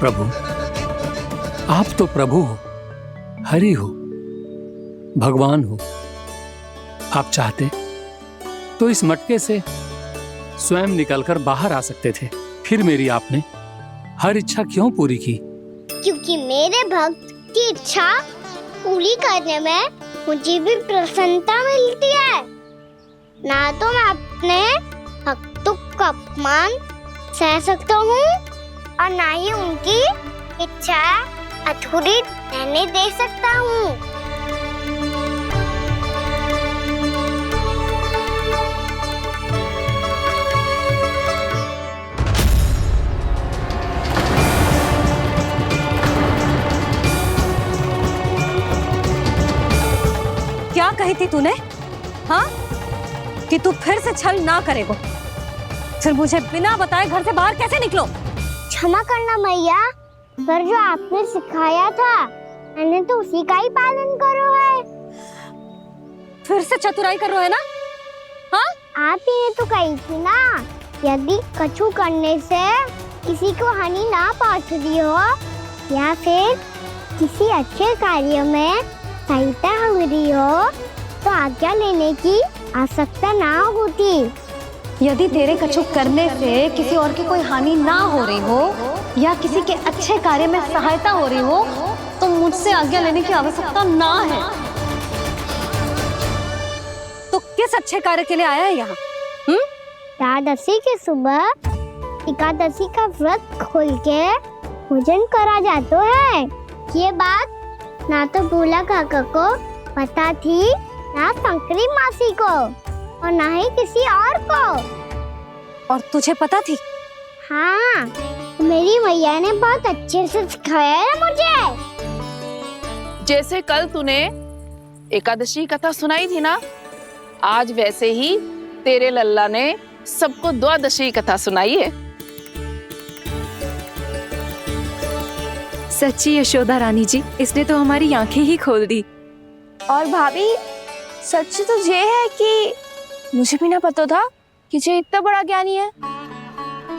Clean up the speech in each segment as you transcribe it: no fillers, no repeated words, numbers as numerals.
प्रभु, आप तो प्रभु हो, हरि हो, भगवान हो। आप चाहते तो इस मटके से स्वयं निकलकर बाहर आ सकते थे, फिर मेरी आपने हर इच्छा क्यों पूरी की? क्योंकि मेरे भक्त की इच्छा पूरी करने में मुझे भी प्रसन्नता मिलती है। ना तो मैं अपने भक्तों का अपमान सह सकता हूँ और ना ही उनकी इच्छा अधूरी रहने दे सकता हूँ। क्या कही थी तूने? हाँ, कि तू फिर से छल ना करेगा। फिर मुझे बिना बताए घर से बाहर कैसे निकलो? क्षमा करना मैया, पर जो आपने सिखाया था मैंने तो उसी का ही पालन करो है। फिर से चतुराई कर रहे हो है ना? हाँ, आप ही ने तो कही थी ना, यदि कछु करने से किसी को हानि ना पहुंचती हो या फिर किसी अच्छे कार्य में सहायता हो रही हो तो आज्ञा लेने की आवश्यकता ना होती। यदि तेरे कछु करने से किसी और की कोई हानि ना हो रही हो या किसी के अच्छे कार्य में सहायता हो रही हो तो मुझसे आज्ञा लेने की आवश्यकता ना है। तो किस अच्छे कार्य के लिए आया है यहाँ? एकादशी के सुबह एकादशी का व्रत खोल के भोजन करा जाता है। ये बात ना तो भोला काका को पता थी, ना शंकरी मासी को और ना ही किसी और को। और तुझे पता थी? हाँ, मेरी मैया ने बहुत अच्छे से सिखाया है मुझे। जैसे कल तूने एकादशी कथा सुनाई थी ना, आज वैसे ही तेरे लल्ला ने सबको द्वादशी कथा सुनाई है। सच्ची यशोदा रानी जी, इसने तो हमारी आंखें ही खोल दी। और भाभी, सच तो ये है कि मुझे भी ना पता था कि ये इतना बड़ा ज्ञानी है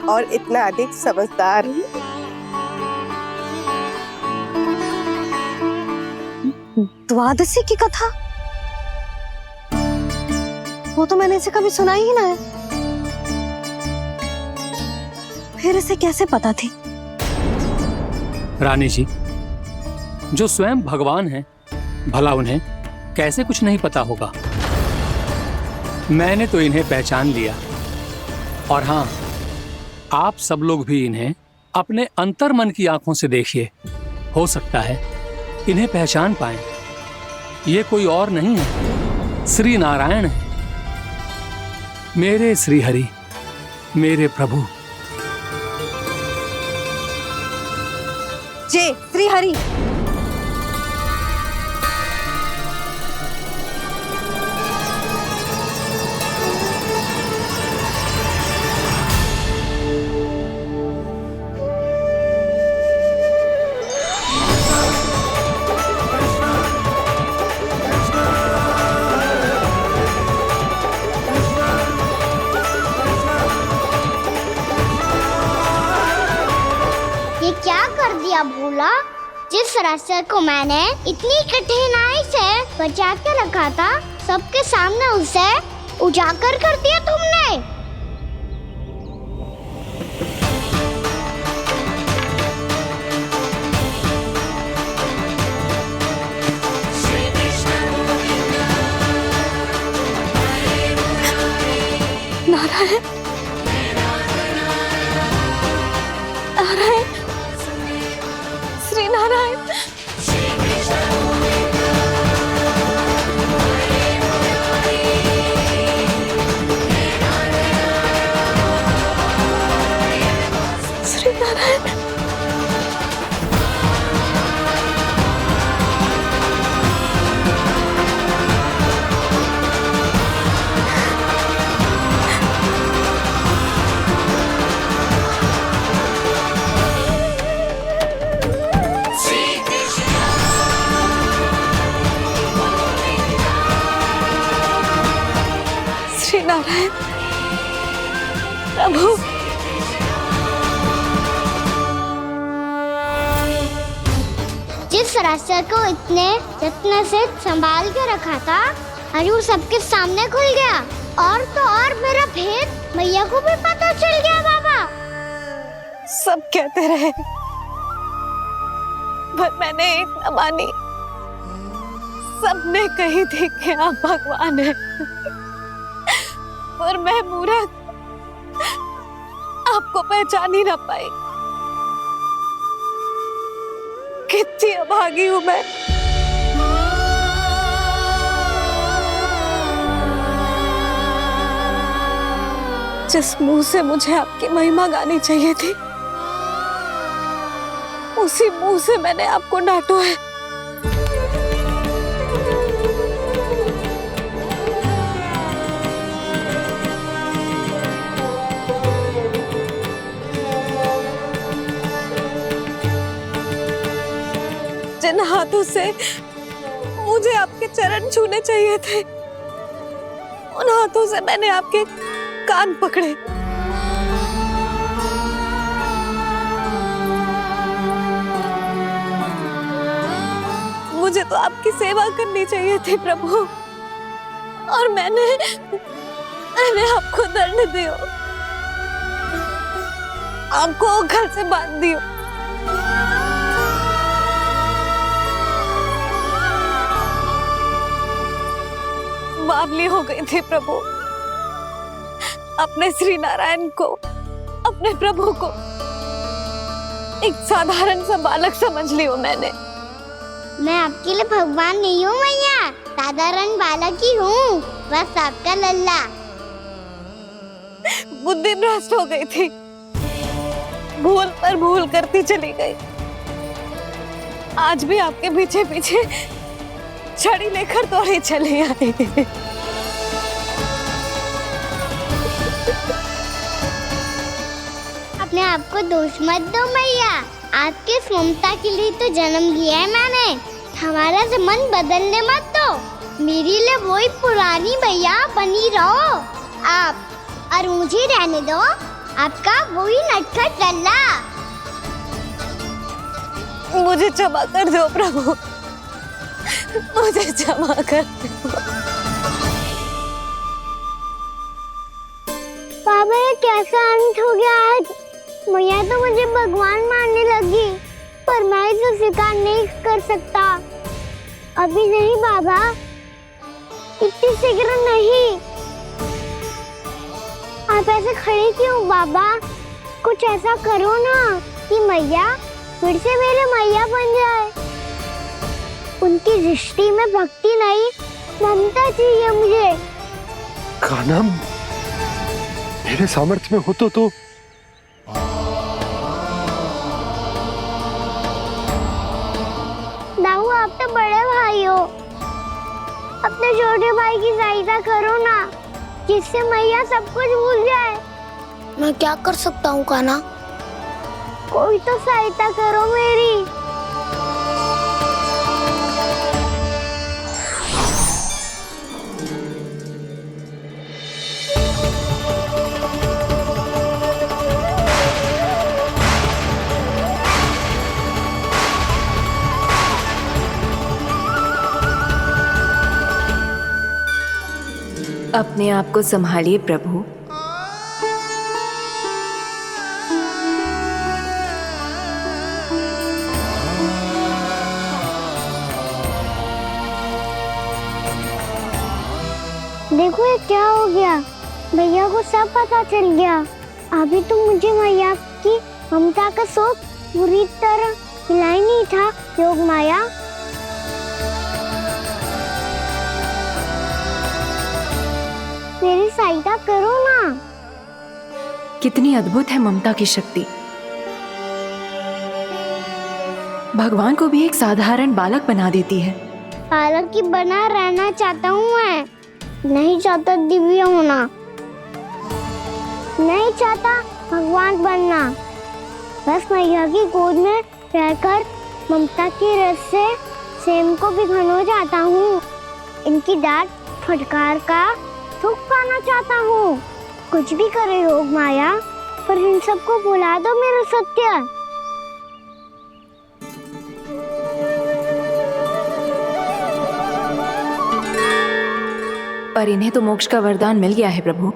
और इतना अधिक समझदार। द्वादशी की कथा? वो तो मैंने इसे कभी सुना ही ना है। फिर इसे कैसे पता थी? रानी जी, जो स्वयं भगवान हैं, भला उन्हें कैसे कुछ नहीं पता होगा? मैंने तो इन्हें पहचान लिया। और हाँ, आप सब लोग भी इन्हें अपने अंतर मन की आंखों से देखिए, हो सकता है इन्हें पहचान पाएं। ये कोई और नहीं है, श्री नारायण है, मेरे श्री हरि, मेरे प्रभु। जय श्री हरि। ये क्या कर दिया भोला? जिस रास्ते को मैंने इतनी कठिनाई से बचा के रखा था, सबके सामने उसे उजागर कर दिया तुमने। नारायण, नारायण, श्री नारायण। श्री नारायण। श्री नारायण प्रभु। जिस रास्ते को इतने यत्न से संभाल के रखा था, आज वो सबके सामने खुल गया। और तो और मेरा भेद मैया को भी पता चल गया। बाबा सब कहते रहे, पर मैंने एक न मानी। सबने कही थी कि आप भगवान हैं, पर मैं मूर्ख आपको पहचान ही ना पाई। कितनी अभागी हूं मैं। जिस मुंह से मुझे आपकी महिमा गानी चाहिए थी, उसी मुंह से मैंने आपको डांटा है। जिन हाथों से मुझे आपके चरण छूने चाहिए थे, उन हाथों से मैंने आपके कान पकड़े। मुझे तो आपकी सेवा करनी चाहिए थी प्रभु, और मैंने आपको दंड दियो, आपको घर से बांध दियो। बावली हो गई थी प्रभु। अपने श्री नारायण को, अपने प्रभु को एक साधारण सा बालक समझ लियो मैंने। मैं आपके लिए भगवान नहीं हूँ मैया, साधारण बालक ही हूँ, बस आपका लल्ला। बुद्धि भ्रष्ट हो गई थी, भूल पर भूल करती चली गई। आज भी आपके पीछे पीछे छड़ी लेकर दौड़ी चली आई। अपने आप को दोष मत दो मैया, आपके इस ममता के लिए तो जन्म लिया है मैंने। हमारा से मन बदलने मत दो, मेरे लिए वही पुरानी मैया बनी रहो आप, और मुझे रहने दो आपका वही नटखट लल्ला। मुझे क्षमा कर दो प्रभु, मुझे क्षमा कर दो। बाबा ये कैसा अंत हो गया आज? मैया तो मुझे भगवान मानने लगी, पर मैं इसे स्वीकार नहीं कर सकता। अभी नहीं बाबा, इतनी शीघ्र नहीं। आप ऐसे खड़े क्यों बाबा? कुछ ऐसा करो ना कि मैया फिर से मेरे मैया बन जाए। उनकी दृष्टि में भक्ति नहीं, ममता चाहिए मुझे। कान्हा, मेरे सामर्थ्य में हो तो दाऊ, आप तो बड़े भाई हो, अपने छोटे भाई की सहायता करो ना, जिससे मैया सब कुछ भूल जाए। मैं क्या कर सकता हूँ कान्हा? कोई तो सहायता करो मेरी। अपने आप को संभालिए प्रभु। देखो ये क्या हो गया, भैया को सब पता चल गया। अभी तो मुझे मैया की ममता का शौक पूरी तरह मिला ही नहीं था। योग माया, मेरी सहायता करो ना। कितनी अद्भुत है ममता की शक्ति। भगवान को भी एक साधारण बालक बना देती है। बालक की बना रहना चाहता हूँ मैं, नहीं चाहता दिव्य होना, नहीं चाहता भगवान बनना। बस मैया की गोद में रहकर ममता की रस से सेम को भी घनो चाहता हूँ। इनकी डांट फटकार का सुख पाना चाहता हूँ। कुछ भी करे योग माया, पर इन सबको भुला दो मेरा सत्य। पर इन्हें तो मोक्ष का वरदान मिल गया है प्रभु,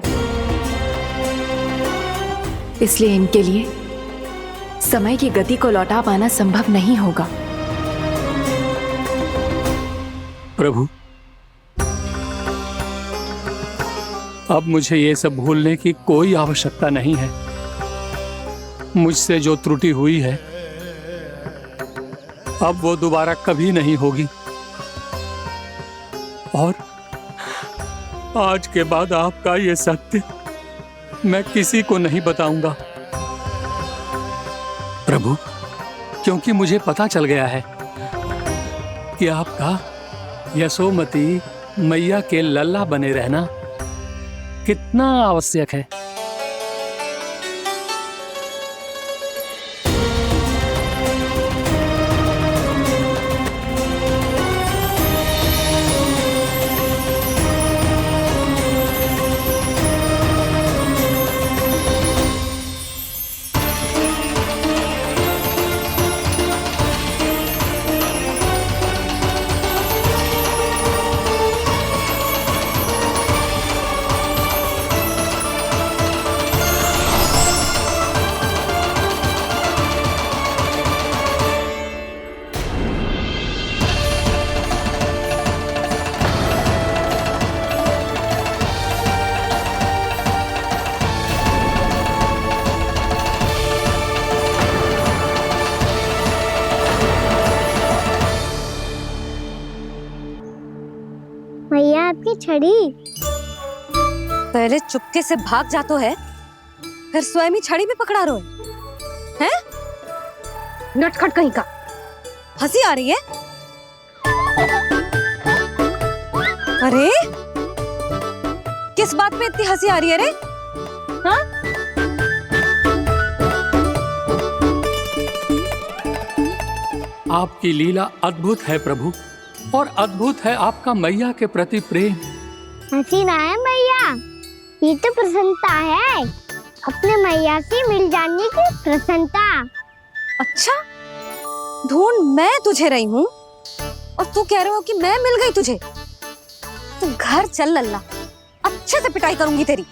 इसलिए इनके लिए समय की गति को लौटा पाना संभव नहीं होगा। प्रभु, अब मुझे ये सब भूलने की कोई आवश्यकता नहीं है। मुझसे जो त्रुटि हुई है अब वो दोबारा कभी नहीं होगी, और आज के बाद आपका ये सत्य मैं किसी को नहीं बताऊंगा प्रभु, क्योंकि मुझे पता चल गया है कि आपका यशोमती मैया के लल्ला बने रहना कितना आवश्यक है। भैया आपकी छड़ी। पहले चुपके से भाग जातो है, फिर स्वयं ही छड़ी भी पकड़ा रो है? नटखट कहीं का। हंसी आ रही है? अरे किस बात पे इतनी हंसी आ रही है रे? हाँ? आपकी लीला अद्भुत है प्रभु, और अद्भुत है आपका मैया के प्रति प्रेम। हंसी ना है मैया, ये तो प्रसन्नता है, अपने मैया से मिल जाने की प्रसन्नता। अच्छा, ढूंढ मैं तुझे रही हूँ और तू कह रहे हो कि मैं मिल गई तुझे। तू घर चल लल्ला, अच्छे से पिटाई करूंगी तेरी।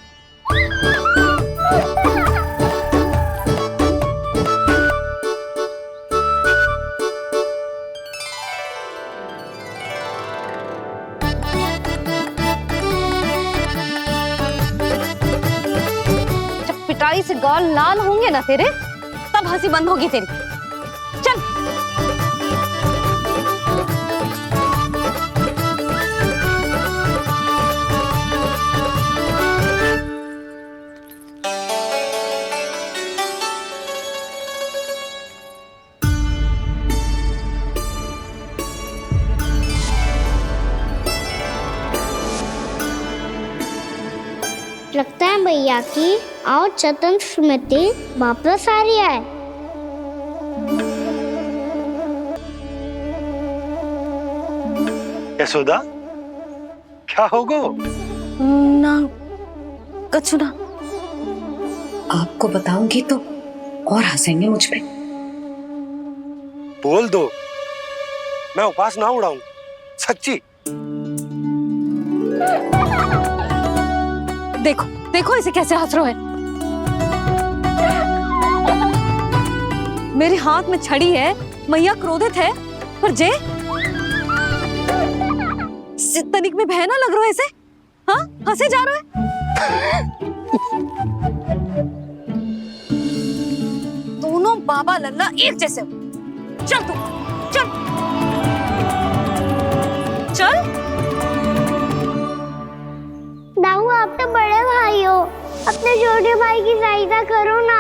जब पिटाई से गाल लाल होंगे ना तेरे, तब हंसी बंद होगी तेरी। चल। लगता है भैया की और चतन स्मृति वापस आ रही है। यशोदा, क्या होगो? ना कछु ना। आपको बताऊंगी तो और हंसेंगे मुझ पे। बोल दो, मैं उपास ना उड़ाऊं, सच्ची। देखो देखो इसे कैसे हंस रहा है। मेरे हाथ में छड़ी है, मैया क्रोधित है, पर जे तनिक में बहना लग रहा है इसे। हाँ, हंसे जा रहा है। दोनों बाबा लल्ला एक जैसे हो। चल तू, चल चल। दाऊ, आप तो बड़े भाई हो, अपने छोटे भाई की सहायता करो ना,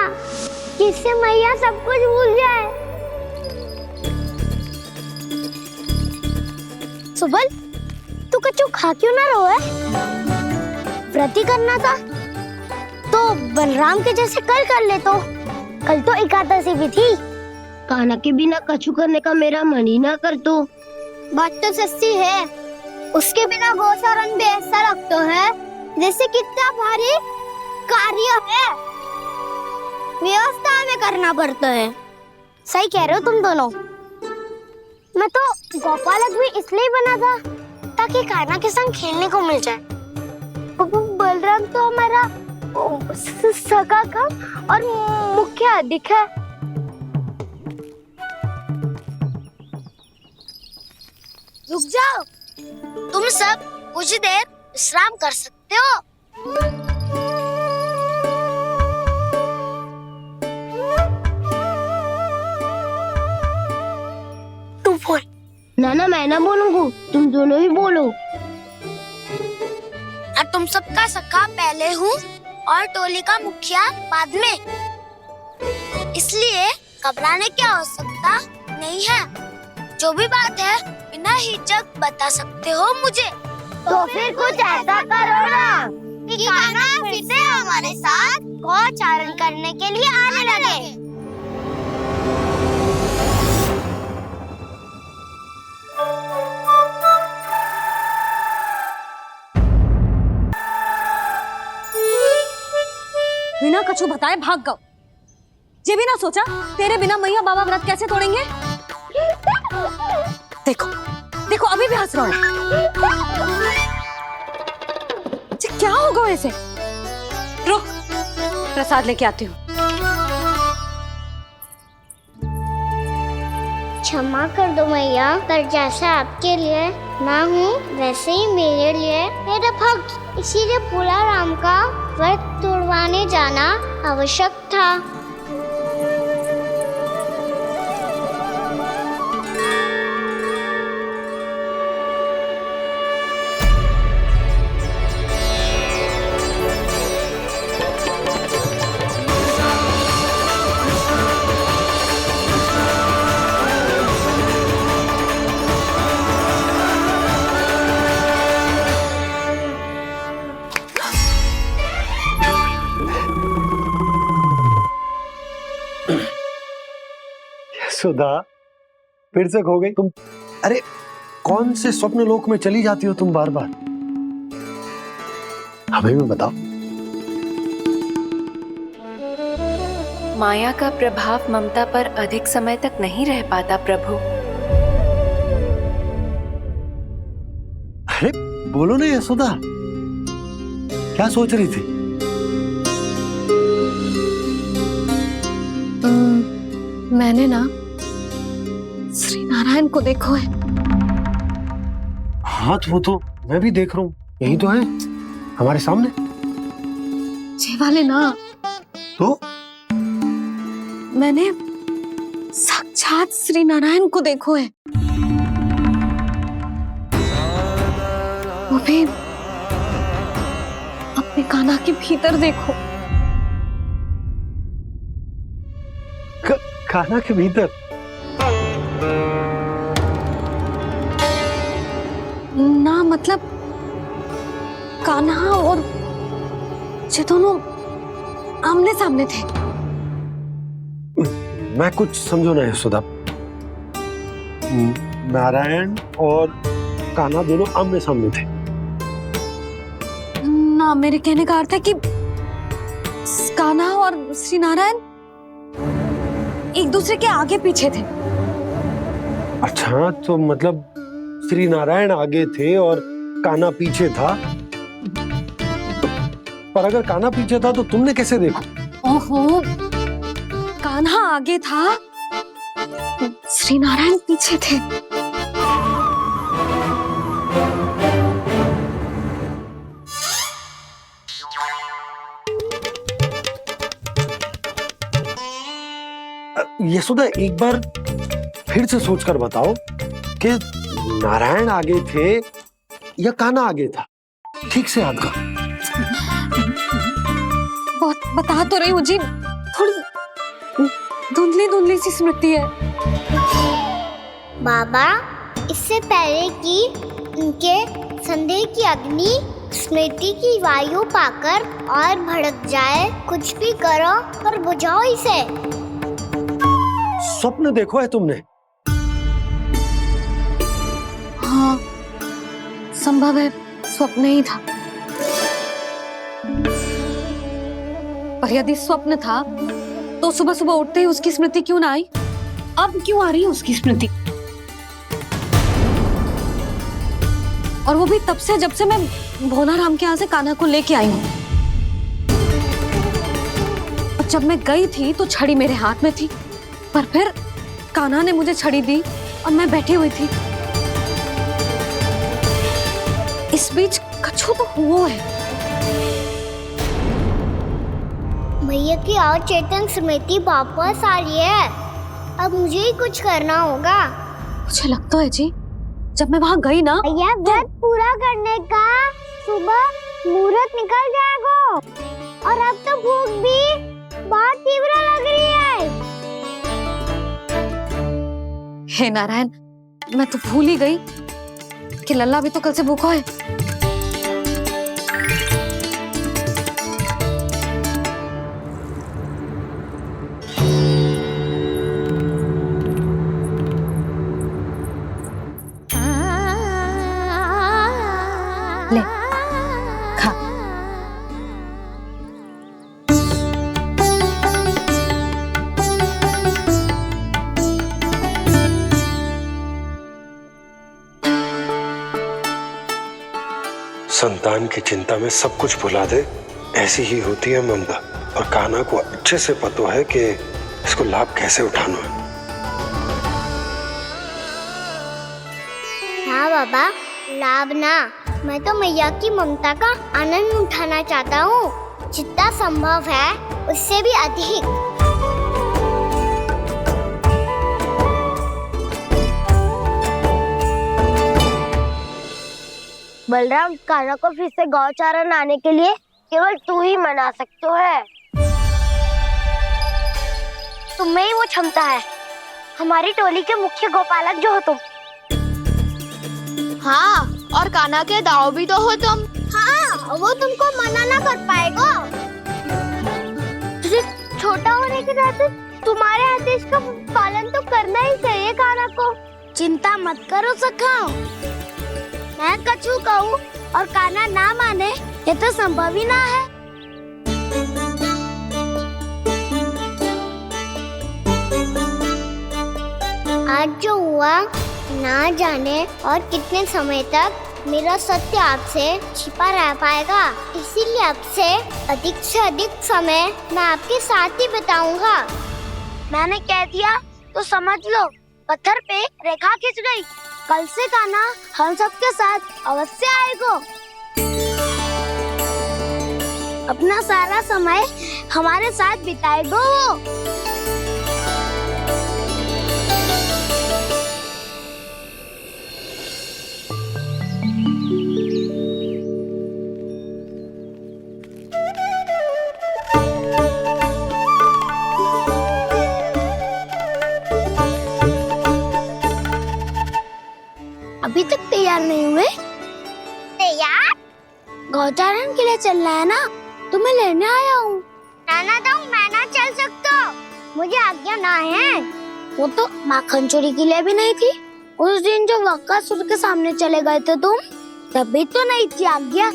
जिससे मैया सब कुछ भूल जाए। सुबल, तू कच्चू खा क्यों ना रो है? व्रत ही करना था तो बलराम के जैसे कल कर ले। तो कल तो एकादशी भी थी। कान्हा के बिना कछु करने का मेरा मन ही ना कर। तो बात तो सच्ची है, उसके बिना गोचारण भी ऐसा लगता है जैसे कितना भारी कार्य है, व्यवस्था में करना पड़ता है। सही कह रहे हो तुम दोनों। मैं तो गोपालक भी इसलिए बना था ताकि कान्हा के संग खेलने को मिल जाए। बलराम तो हमारा सगा का और मुख्य अधिक है। रुक जाओ, तुम सब कुछ देर विश्राम कर सकते हो। तू बोल। ना मैं ना बोलूंगा, तुम दोनों ही बोलो। और तुम सबका सखा पहले हूँ और टोली का मुखिया बाद में, इसलिए घबराने की आवश्यकता नहीं है। जो भी बात है बिना हिचक बता सकते हो मुझे। तो फिर कुछ ऐसा करो ना कि कान्हा फिर से हमारे साथ गौचारण करने के लिए आने लगे। बिना कछु बताए भाग गओ। ये भी ना सोचा तेरे बिना मैया बाबा व्रत कैसे तोड़ेंगे। देखो देखो अभी भी हंस रहा है। क्या होगा वैसे? रुक, प्रसाद लेके आती हूँ। क्षमा कर दो मैया, पर जैसा आपके लिए ना हूँ वैसे ही मेरे लिए मेरा भक्त, इसीलिए भोला राम का व्रत तोड़वाने जाना आवश्यक था। सुधा, फिर से खो गई तुम। अरे कौन से स्वप्न लोक में चली जाती हो तुम बार बार? हमें भी बताओ। माया का प्रभाव ममता पर अधिक समय तक नहीं रह पाता प्रभु। अरे बोलो ना यशोदा, क्या सोच रही थी? मैंने ना श्री नारायण को देखो है। हाँ तो वो तो मैं भी देख रहा हूँ, यही तो है हमारे सामने। ये वाले ना, तो मैंने साक्षात श्री नारायण को देखो है, वो भी अपने कान्हा के भीतर देखो। कान्हा के भीतर? ना मतलब कान्हा और ये दोनों आमने सामने थे। मैं कुछ समझो ना यशोदा। नारायण और कान्हा दोनों आमने सामने थे? ना, मेरे कहने का अर्थ है कि कान्हा और श्री नारायण एक दूसरे के आगे पीछे थे। अच्छा, तो मतलब श्री नारायण आगे थे और कान्हा पीछे था। पर अगर कान्हा पीछे था तो तुमने कैसे देखा? ओहो, कान्हा आगे था, श्री नारायण पीछे थे। यशोदा, एक बार फिर से सोचकर बताओ कि नारायण आगे थे या कान्हा आगे था? ठीक से याद करो। बहुत बता तो रही हूँ जी, थोड़ी धुंधली धुंधली सी स्मृति है। बाबा, इससे पहले कि उनके संदेह की अग्नि स्मृति की वायु पाकर और भड़क जाए, कुछ भी करो और बुझाओ इसे। स्वप्न देखो है तुमने? हाँ, संभव है स्वप्न ही था। पर यदि स्वप्न था तो सुबह सुबह उठते ही उसकी स्मृति क्यों ना आई? अब क्यों आ रही है उसकी स्मृति? और वो भी तब से जब से मैं भोला राम के यहाँ से कान्हा को लेके आई हूँ। और जब मैं गई थी तो छड़ी मेरे हाथ में थी, पर फिर कान्हा ने मुझे छड़ी दी और मैं बैठी हुई थी। इस बीच कछु तो हुआ है। भैया की और चेतन स्मृति वापस आ रही है। अब मुझे ही कुछ करना होगा। मुझे लगता है जी, जब मैं वहां गई ना, भैया व्रत पूरा करने का सुबह मुहूर्त निकल जाएगा और अब तो भूख भी बहुत तीव्र लग रही है। हे नारायण, मैं तो भूल ही गई कि लल्ला भी तो कल से भूखा है। ले खा। संतान की चिंता में सब कुछ भुला दे, ऐसी ही होती है ममता। और कान्हा को अच्छे से पता है कि इसको लाभ कैसे उठाना है। हाँ बाबा, लाभ ना, मैं तो मैया की ममता का आनंद उठाना चाहता हूँ, जितना संभव है उससे भी अधिक। बलराम, कान्हा को फिर से गौचारण आने के लिए केवल तू ही मना सकते है। तुम में ही वो क्षमता है, हमारी टोली के मुख्य गोपालक जो हो तुम। हाँ, और कान्हा के दाव भी तो हो तुम। हाँ, वो तुमको मना ना कर पाएगा। तुझे छोटा होने के नाते तुम्हारे आदेश का पालन तो करना ही चाहिए कान्हा को। चिंता मत करो सखा, मैं कछु कहूँ और कान्हा ना माने, ये तो संभव ही ना है। आज जो हुआ ना जाने और कितने समय तक मेरा सत्य आपसे छिपा रह पाएगा, इसीलिए आपसे अधिक से अधिक समय मैं आपके साथ ही बिताऊंगा। मैंने कह दिया तो समझ लो, पत्थर पे रेखा खिंच गई। कल से कान्हा हम सबके साथ अवश्य आएगा। अपना सारा समय हमारे साथ बिताएगा वो। अभी तक तैयार नहीं हुए? तैयार? गौचारण के लिए चलना है ना, तुम्हें लेने आया हूँ। नाना दाऊ, मैं ना चल सकता, मुझे आज्ञा ना है। वो तो माखन चोरी के लिए भी नहीं थी। उस दिन जो बकासुर के सामने चले गए थे तुम, तभी तो नहीं थी आज्ञा।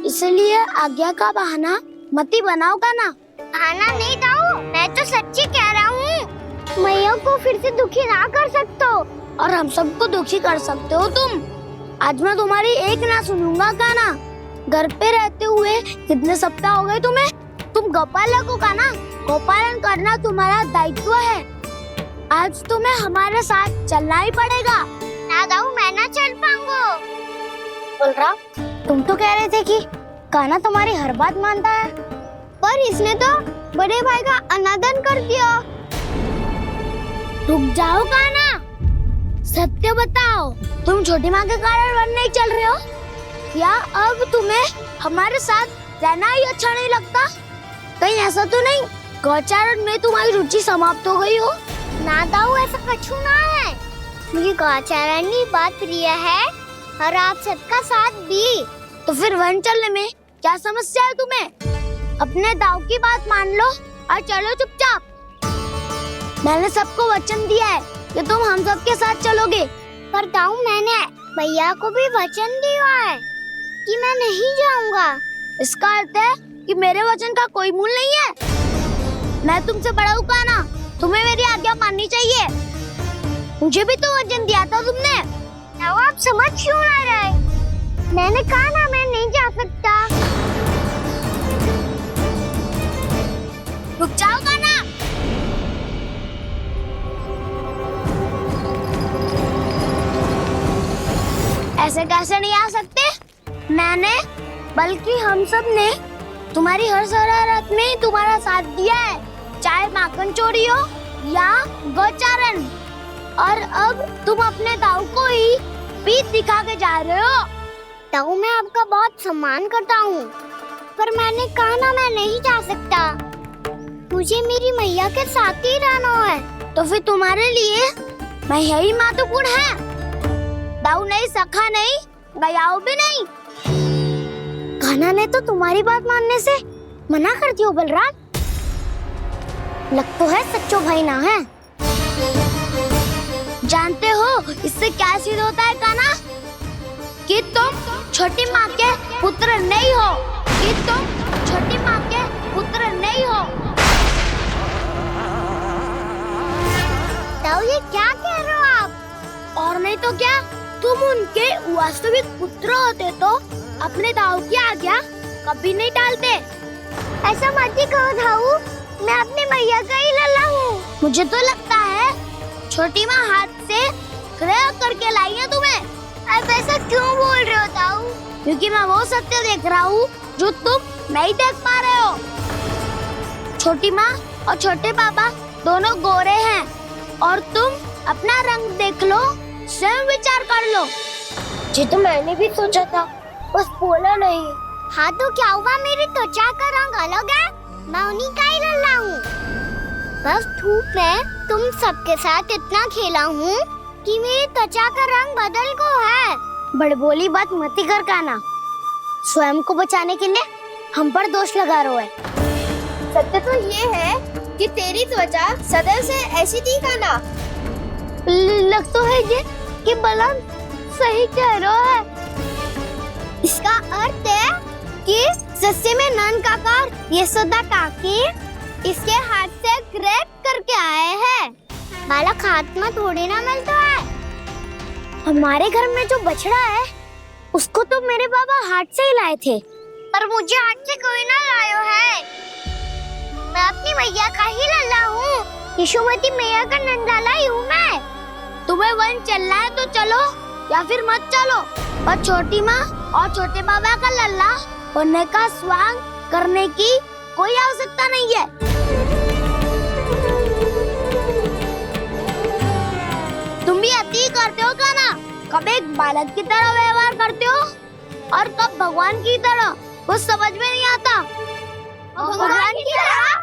इसलिए आज्ञा का बहाना मत ही बनाओ ना। बहाना नहीं दाऊ, मैं तो सच्ची कह रहा हूँ। मैया को फिर से दुखी ना कर सकते हो और हम सबको दुखी कर सकते हो तुम। आज मैं तुम्हारी एक ना सुनूंगा कान्हा। घर पे रहते हुए कितने सप्ताह हो गए तुम्हें? तुम गोपालक हो कान्हा, गोपालन करना तुम्हारा दायित्व है। आज तुम्हें हमारे साथ चलना ही पड़ेगा। ना दाऊ, मैं ना चल पाऊंगा। बलराम, तुम तो कह रहे थे कि कान्हा तुम्हारी हर बात मानता है, पर इसने तो बड़े भाई का अनादर कर दिया। रुक जाओ कान्हा, सत्य बताओ, तुम छोटी माँ के कारण वन नहीं चल रहे हो या अब तुम्हें हमारे साथ रहना ही अच्छा नहीं लगता? कहीं ऐसा तो नहीं गौचारण में तुम्हारी रुचि समाप्त हो गई हो? ना दाऊ, ऐसा कछु ना है। मुझे गौचारण ही बात प्रिय है और आप सबका साथ भी। तो फिर वन चलने में क्या समस्या है तुम्हें? अपने दाऊ की बात मान लो और चलो चुपचाप। मैंने सबको वचन दिया है कि तुम हम सबके साथ चलोगे। पर दाऊ, मैंने भैया को भी वचन दिया है कि मैं नहीं जाऊंगा। इसका अर्थ है कि मेरे वचन का कोई मूल नहीं है। मैं तुमसे बड़ा हूँ कान्हा, तुम्हें मेरी आज्ञा माननी चाहिए। मुझे भी तो वचन दिया था तुमने। दाऊ, आप समझ क्यों ना रहे? मैंने कहा ना मैं नहीं जा सकता। रुक जाओगा ना? ऐसे कैसे नहीं आ सकते? मैंने बल्कि हम सब ने तुम्हारी हर शरारत में तुम्हारा साथ दिया है, चाहे माखन चोरी हो या गौचारण। और अब तुम अपने ताऊ को ही पीठ दिखा के जा रहे हो। ताऊ मैं आपका बहुत सम्मान करता हूँ, पर मैंने कहा ना मैं नहीं जा सकता। मुझे मेरी मैया के साथ ही रहना है। तो फिर तुम्हारे लिए मैं यही महत्वपूर्ण है। ताऊ नहीं, सखा नहीं, गयाऊ भी नहीं। कान्हा ने तो तुम्हारी बात मानने से मना कर दियो बलराम। लग तो है सच्चो भाई ना है। जानते हो इससे क्या सिद्ध होता है कान्हा? कि तुम छोटी माँ के पुत्र नहीं हो, कि तुम छोटी माँ के पुत्र नहीं हो। ताऊ ये क्या कह रहे हो आप? और नहीं तो क्या, तुम उनके वास्तविक पुत्र होते तो अपने ताऊ की आज्ञा कभी नहीं टालते। ऐसा मत ही कहो ताऊ, मैं अपनी मैया का ही लल्ला हूँ। मुझे तो लगता है छोटी माँ हाथ से ग्रह करके लाई है तुम्हें। आप ऐसा क्यों बोल रहे हो ताऊ? क्योंकि मैं वो सत्य देख रहा हूँ जो तुम नहीं देख पा रहे हो। छोटी माँ और छोटे पापा दोनों गोरे हैं, और तुम अपना रंग देख लो, स्वयं विचार कर लो। जी तो मैंने भी सोचा था, बस बोला नहीं। हाँ तो क्या हुआ, मेरी त्वचा का रंग अलग है, मैं उन्हीं का ही लल्ला हूँ। बस धूप में तुम सबके साथ इतना खेला हूँ कि मेरी त्वचा का रंग बदल को है। बड़बोली बात मत ही कर कान्हा। स्वयं को बचाने के लिए हम पर दोष लगा रहे है। सत्य तो ये है कि तेरी त्वचा सदैव से ऐसी थी कान्हा। लग तो है ये कि बलराम सही कह रहा है। इसका अर्थ है कि सस्ते में नन काका यशोदा काकी इसके हाथ से ग्रेट करके आए हैं। बालक हाथ में थोड़ी ना मिलता है। हमारे घर में जो बछड़ा है उसको तो मेरे बाबा हाथ से ही लाए थे, पर मुझे हाथ से कोई ना लायो है। मैं अपनी मैया का ही लल्ला हूँ, यशोमती मैया का नंदलाला ही हूँ मैं। तुम्हें वन चलना है तो चलो, या फिर मत चलो, पर छोटी माँ और छोटे बाबा का लल्ला बनने का स्वांग करने की कोई आवश्यकता नहीं है। तुम भी अति करते हो कान्हा, कब एक बालक की तरह व्यवहार करते हो और कब भगवान की तरह, कुछ समझ में नहीं आता। भगवान की तरह?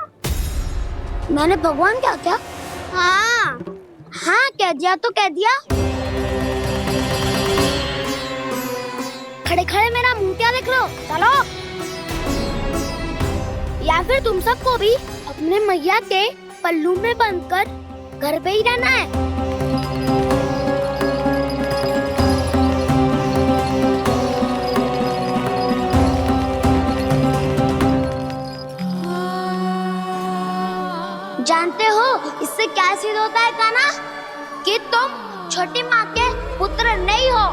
मैंने भगवान क्या किया? हाँ हाँ कह दिया तो कह दिया। खड़े खड़े मेरा मुंह क्या देख लो, चलो। या फिर तुम सबको भी अपने मैया के पल्लू में बंधकर घर पे ही रहना है। जानते हो इससे क्या सिद्ध होता है कान्हा? कि तुम छोटी माँ के पुत्र नहीं हो,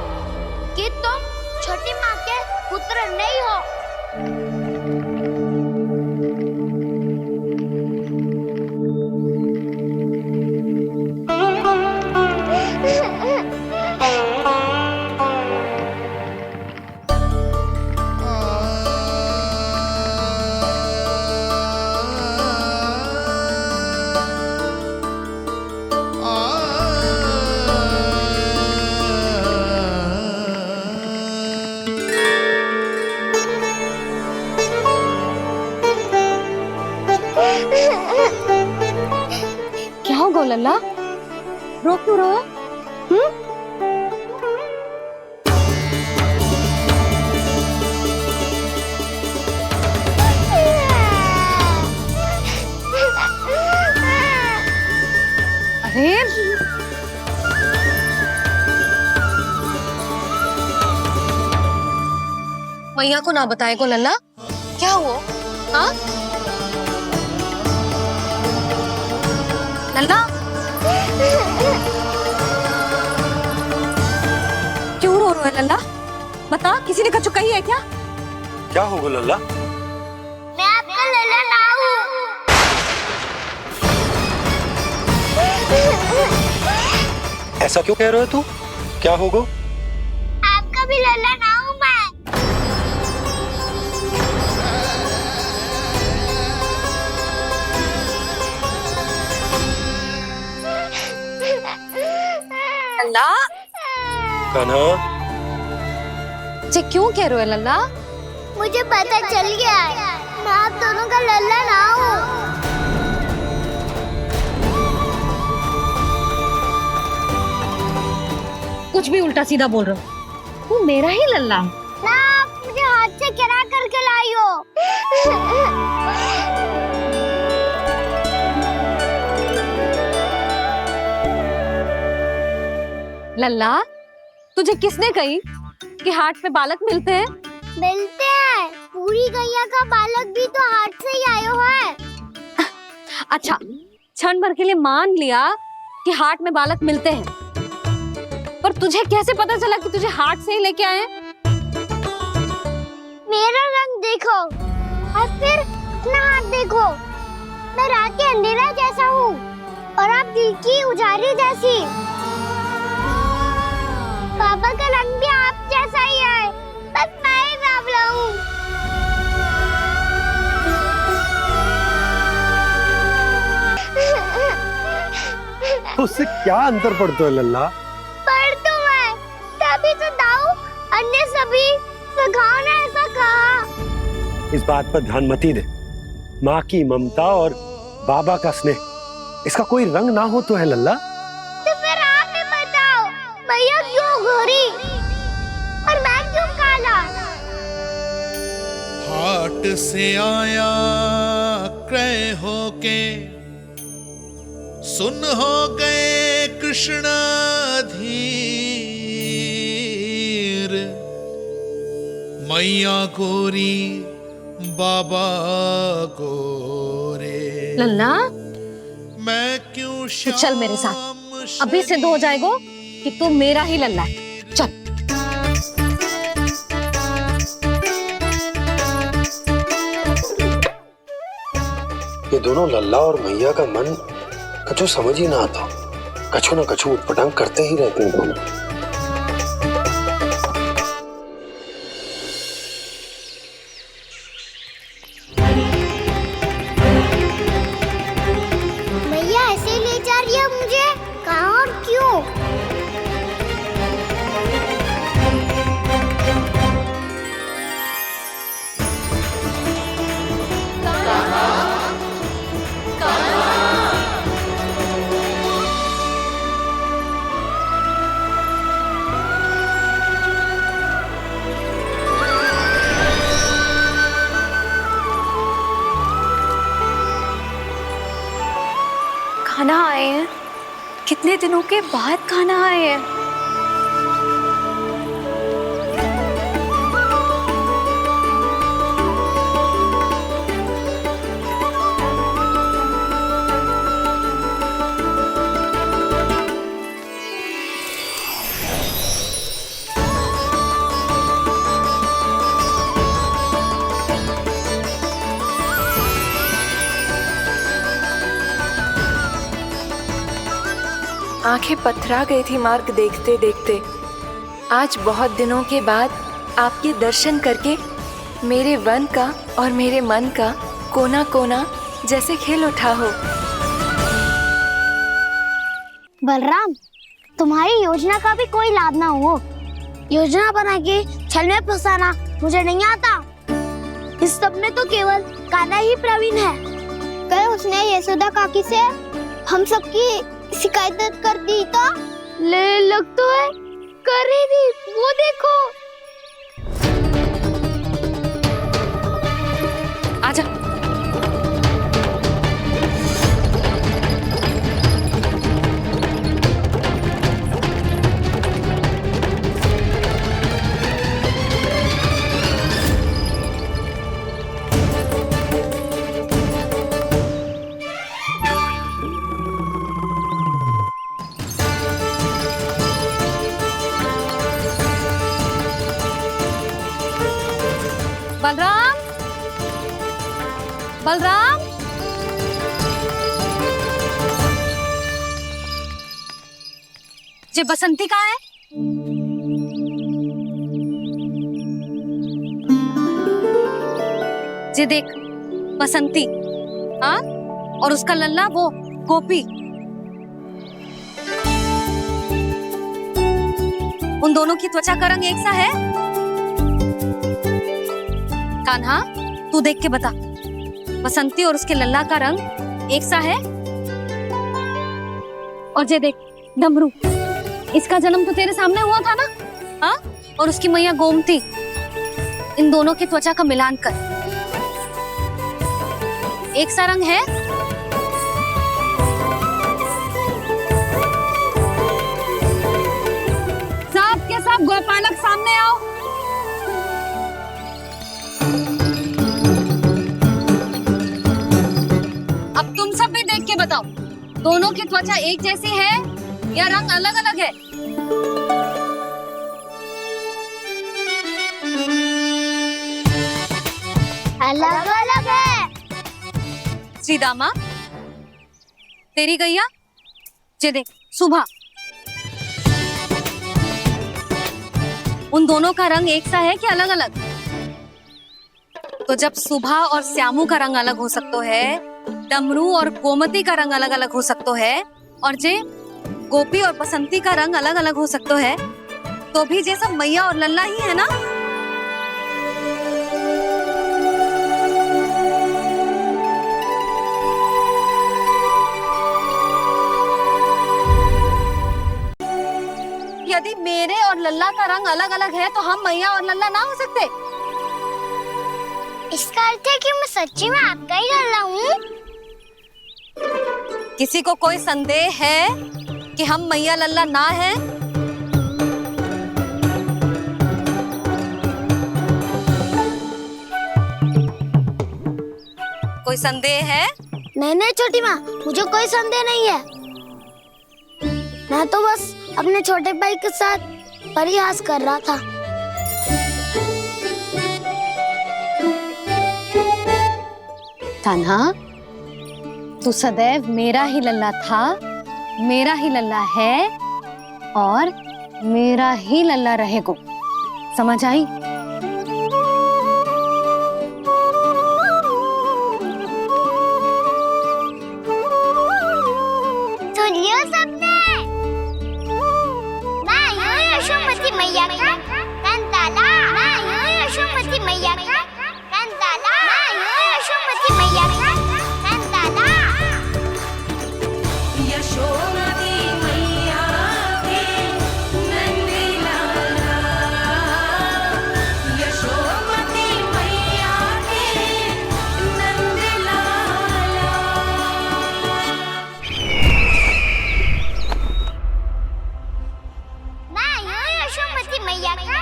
कि तुम छोटी माँ के पुत्र नहीं हो। क्या हो गो लल्ला, रो क्यों रहा? अरे मैया को ना बताए को लल्ला, क्या हुआ? हाँ लल्ला, क्यों रो रहा है लल्ला? बता, किसी ने कछु कही है क्या? क्या होगा लल्ला? मैं आपका लल्ला ना हूँ। ऐसा क्यों कह रहे हो तू? क्या होगा? आपका भी लल्ला ना हूँ मैं। लल्ला, कान्हा, जे क्यों कह रहे हो लल्ला? मुझे पता चल गया है, मैं आप दोनों का लल्ला ना हूँ। कुछ भी उल्टा सीधा बोल रहे हो। तू मेरा ही लल्ला है। ना, आप मुझे हाथ से गिरा करके लाई हो। लल्ला, तुझे किसने कही कि हाट में बालक मिलते हैं? मिलते हैं। पूरी गैया का बालक भी तो हाट से ही आयो है। अच्छा, क्षण भर के लिए मान लिया कि हाट में बालक मिलते हैं, पर तुझे कैसे पता चला कि तुझे हाट से ही लेके आए हैं? मेरा रंग देखो और फिर अपना हाथ देखो। मैं रात के अंधेरा जैसा हूँ और आप दिल की उजाली जैसी। पापा का रंग भी आप जैसा ही है, बस मैं ही बावला हूँ। उससे क्या अंतर पड़ता है लल्ला? पर तो मैं तभी तो दाऊ अन्य सभी सखाओ ने ऐसा कहा। इस बात पर ध्यान मत ही दे। माँ की ममता और बाबा का स्नेह, इसका कोई रंग ना हो तो है लल्ला। तो फिर आप ही बताओ, भैया क्यों गोरी और मैं क्यों काला? हाट से आया क्रय होके, सुन हो गए कृष्णाधीर। मैया गोरी बाबा गोरे, लल्ला, मैं क्यों तू चल मेरे साथ। अभी सिद्ध हो जाएगा कि तू मेरा ही लल्ला है। चल। ये दोनों लल्ला और मैया का मन कछु समझ ही ना आता। कछु ना कछु उटपटांग करते ही रहते हैं दोनों। भैया ऐसे ले जा रही है मुझे, कहाँ और क्यों? खाना आए हैं, कितने दिनों के बाद खाना आए हैं। आंखें पथरा गई थी मार्ग देखते देखते। आज बहुत दिनों के बाद आपके दर्शन करके मेरे वन का और मेरे मन का कोना कोना जैसे खिल उठा हो। बलराम, तुम्हारी योजना का भी कोई लाभ ना हो। योजना बना के छल में फंसाना मुझे नहीं आता। इस सब में तो केवल कान्हा ही प्रवीण है। कल उसने यशोदा काकी से हम सबकी शिकायत कर दी तो ले लग तो है कर ही दी। वो देखो। आजा। बलराम, बलराम, ये बसंती कहाँ है? ये देख बसंती, हाँ, और उसका लल्ला वो गोपी। उन दोनों की त्वचा का रंग एक सा है? कान्हा, तू देख के बता, बसंती और उसके लल्ला का रंग एक सा है? और ये देख डमरू, इसका जन्म तो तेरे सामने हुआ था ना, हाँ? और उसकी मैया गोमती, इन दोनों की त्वचा का मिलान कर एक सा रंग है? सब के सब गोपालक सामने आओ। अब तुम सब भी देख के बताओ, दोनों की त्वचा एक जैसी है या रंग अलग अलग है? अलग अलग है। श्रीदामा, तेरी गैया, ये देख सुभा, उन दोनों का रंग एक सा है कि अलग अलग? तो जब सुभा और श्यामू का रंग अलग हो सकता है, डमरू और गोमती का रंग अलग अलग हो सकता है, और जे गोपी और बसंती का रंग अलग अलग हो सकता है, तो भी जे सब मैया और लल्ला ही है ना? यदि मेरे और लल्ला का रंग अलग अलग है तो हम मैया और लल्ला ना हो सकते? इसका अर्थ है कि मैं सच्ची में आपका ही लल्ला हूँ? किसी को कोई संदेह है कि हम मैया लल्ला ना हैं? कोई संदेह है? नहीं नहीं छोटी माँ, मुझे कोई संदेह नहीं है। मैं तो बस अपने छोटे भाई के साथ परिहास कर रहा था। कान्हा, तू सदैव मेरा ही लल्ला था, मेरा ही लल्ला है और मेरा ही लल्ला रहेगा। समझ आई? सुनियो सबने, मैं हूँ यशोमती मैया का कंताला, मैं हूँ यशोमती मैया का कंताला, मैं हूँ यशोमती मैया का कंताला। यशोमती मैया के नंदी लाला, यशोमती मैया के नंदी लाला। मैं हूँ यशोमती मैया का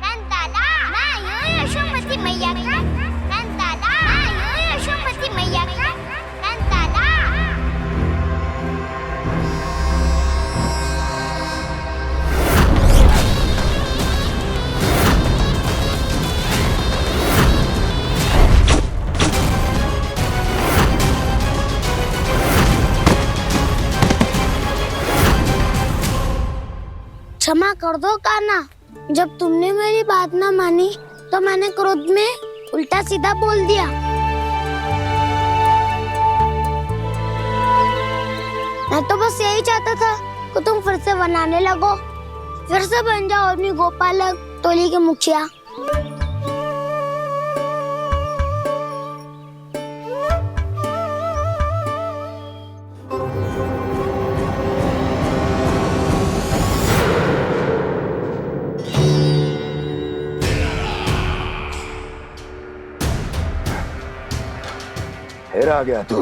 कंताला, मैं हूँ यशोमती मैया का कंताला, मैं हूँ यशोमती मैया का कंताला। क्षमा कर दो कान्हा, जब तुमने मेरी बात ना मानी तो मैंने क्रोध में उल्टा सीधा बोल दिया। मैं तो बस यही चाहता था कि तुम फिर से बनाने लगो, फिर से बन जाओ अपनी गोपालक टोली के मुखिया। फिर आ गया तू।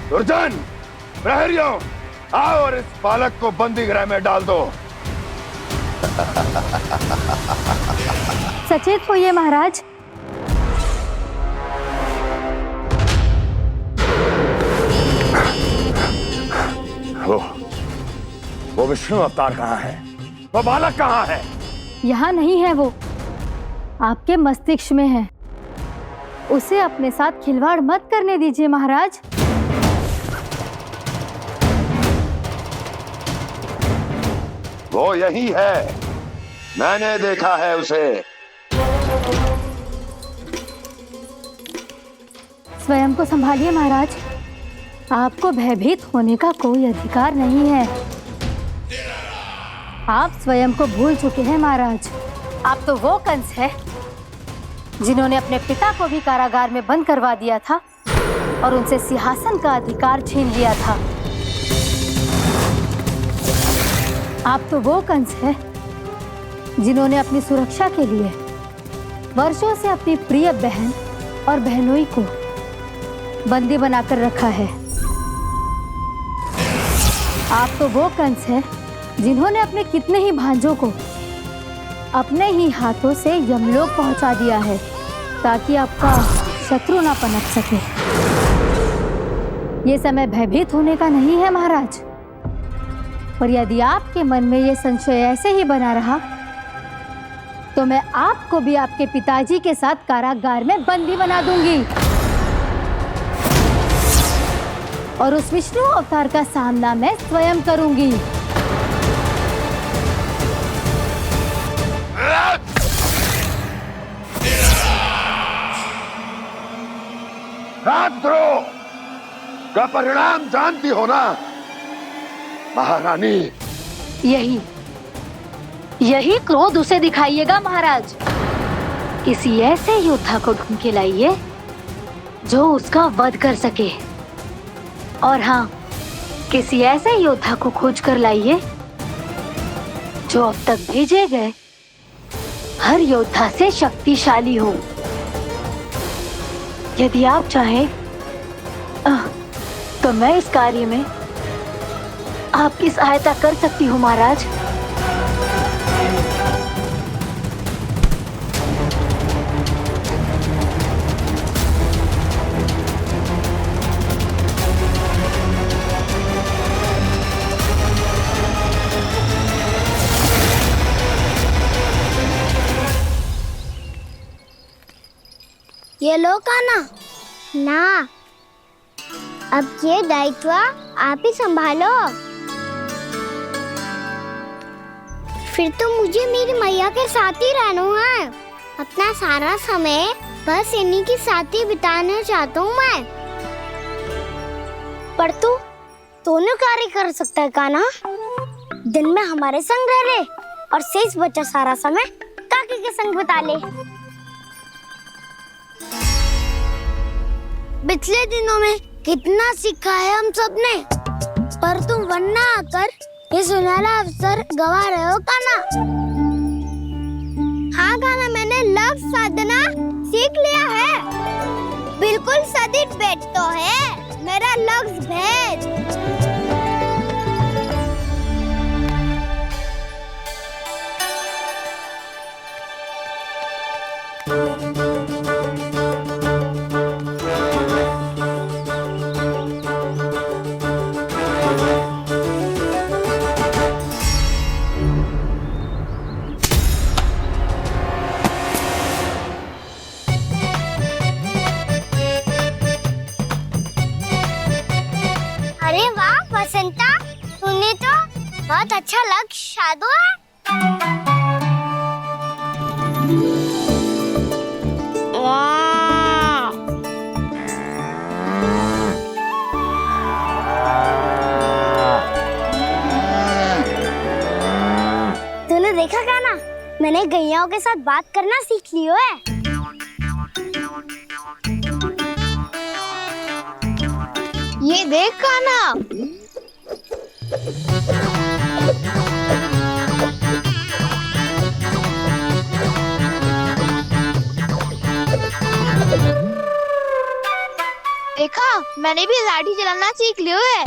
दुर्जन, प्रहरियों, आओ और इस बालक को बंदी गृह में डाल दो। सचेत होइए महाराज। वो विष्णु अवतार कहाँ है? वो बालक कहाँ है? यहाँ नहीं है वो। आपके मस्तिष्क में है। उसे अपने साथ खिलवाड़ मत करने दीजिए महाराज। वो यही है, मैंने देखा है उसे। स्वयं को संभालिए महाराज, आपको भयभीत होने का कोई अधिकार नहीं है। आप स्वयं को भूल चुके हैं महाराज। आप तो वो कंस है जिन्होंने अपने पिता को भी कारागार में बंद करवा दिया था और उनसे सिंहासन का अधिकार छीन लिया था। आप तो वो कंस है जिन्होंने अपनी सुरक्षा के लिए वर्षों से अपनी प्रिय बहन और बहनोई को बंदी बनाकर रखा है। आप तो वो कंस है जिन्होंने अपने कितने ही भांजों को अपने ही हाथों से यमलोक पहुंचा दिया है ताकि आपका शत्रु ना पनप सके। ये समय भयभीत होने का नहीं है महाराज, पर यदि आपके मन में ये संशय ऐसे ही बना रहा तो मैं आपको भी आपके पिताजी के साथ कारागार में बंदी बना दूंगी और उस विष्णु अवतार का सामना मैं स्वयं करूंगी। राजद्रोह का परिणाम जानती हो ना महारानी? यही क्रोध उसे दिखाइएगा महाराज। किसी ऐसे योद्धा को ढूंढ के लाइए जो उसका वध कर सके, और हाँ, किसी ऐसे योद्धा को खोज कर लाइए जो अब तक भेजे गए हर योद्धा से शक्तिशाली हो। यदि आप चाहें तो मैं इस कार्य में आपकी सहायता कर सकती हूँ महाराज। ये लो काना। ना, अब ये दायित्व आप ही संभालो। फिर तो मुझे मेरी मैया के साथ ही रहना है। अपना सारा समय बस इन्हीं के साथ ही बिताना चाहता हूँ मैं। पर तू दोनों कार्य कर सकता है काना। दिन में हमारे संग रह ले और शेष बचा सारा समय काकी के संग बिता ले। पिछले दिनों में कितना सीखा है हम सब ने, पर तुम वरना आकर ये सुनहरा अवसर गवा रहे हो काना। हाँ काना, मैंने लक्ष्य साधना सीख लिया है। बिल्कुल सदित भेद तो है मेरा लक्ष्य भेद। अरे वाह बसंता, तूने तो बहुत अच्छा लक्ष्य साधा है। वाह, तूने देखा क्या ना, मैंने गैयाओं के साथ बात करना सीख लियो है। ये देख काना, देखा, मैंने भी लाठी चलाना सीख लियो है।